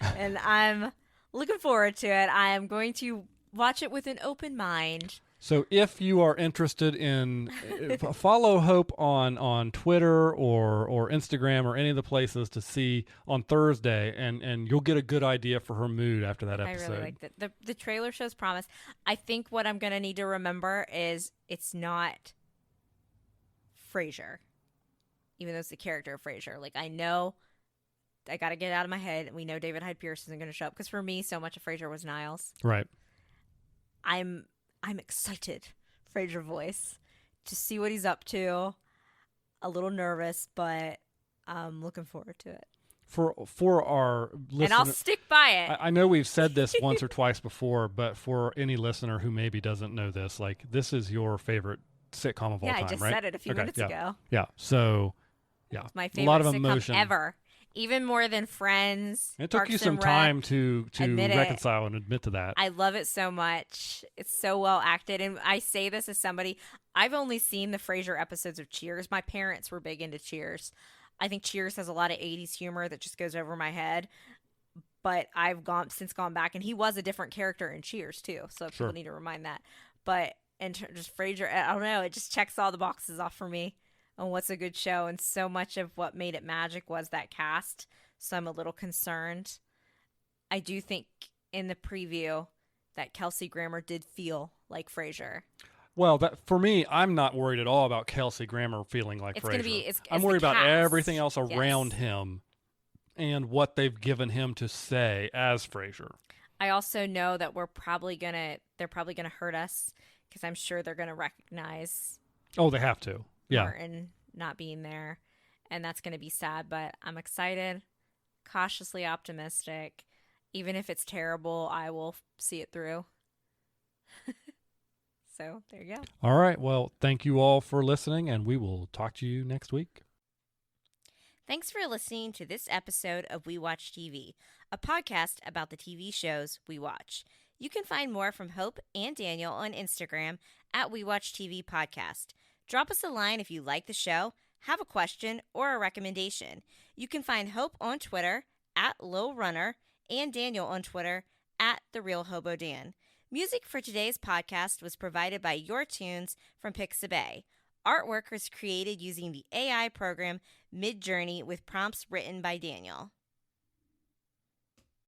And I'm looking forward to it. I am going to watch it with an open mind. So if you are interested in follow Hope on Twitter or Instagram or any of the places to see on Thursday, and you'll get a good idea for her mood after that episode. I really like that. The trailer shows promise. I think what I'm going to need to remember is it's not Frasier, even though it's the character of Frasier. Like, I know I got to get it out of my head. We know David Hyde Pierce isn't going to show up because for me, so much of Frasier was Niles. Right. I'm excited, Frasier voice, to see what he's up to. A little nervous, but I'm looking forward to it. For our listener, and I'll stick by it. I know we've said this once or twice before, but for any listener who maybe doesn't know this, like, this is your favorite sitcom of all time, right? Yeah, I just said it a few minutes ago. Yeah, so, yeah. It's my favorite a lot of sitcom emotion. Ever. Even more than Friends. It took you some time to reconcile and admit to that. I love it so much. It's so well acted. And I say this as somebody, I've only seen the Frasier episodes of Cheers. My parents were big into Cheers. I think Cheers has a lot of 80s humor that just goes over my head. But I've since gone back, and he was a different character in Cheers too. So people need to remind that. But just Frasier, I don't know, it just checks all the boxes off for me on what's a good show, and so much of what made it magic was that cast, so I'm a little concerned. I do think in the preview that Kelsey Grammer did feel like Frasier. Well, for me, I'm not worried at all about Kelsey Grammer feeling like Frasier. I'm worried about everything else around him and what they've given him to say as Frasier. I also know that they're probably gonna hurt us because I'm sure they're gonna recognize. Oh, they have to. Yeah. Martin not being there, and that's going to be sad, but I'm excited, cautiously optimistic. Even if it's terrible, I will see it through. So there you go. All right. Well, thank you all for listening, and we will talk to you next week. Thanks for listening to this episode of We Watch TV, a podcast about the TV shows we watch. You can find more from Hope and Daniel on Instagram at We Watch TV Podcast. Drop us a line if you like the show, have a question, or a recommendation. You can find Hope on Twitter at Lil Runner and Daniel on Twitter at TheRealHoboDan. Music for today's podcast was provided by Your Tunes from Pixabay. Artwork was created using the AI program Midjourney with prompts written by Daniel.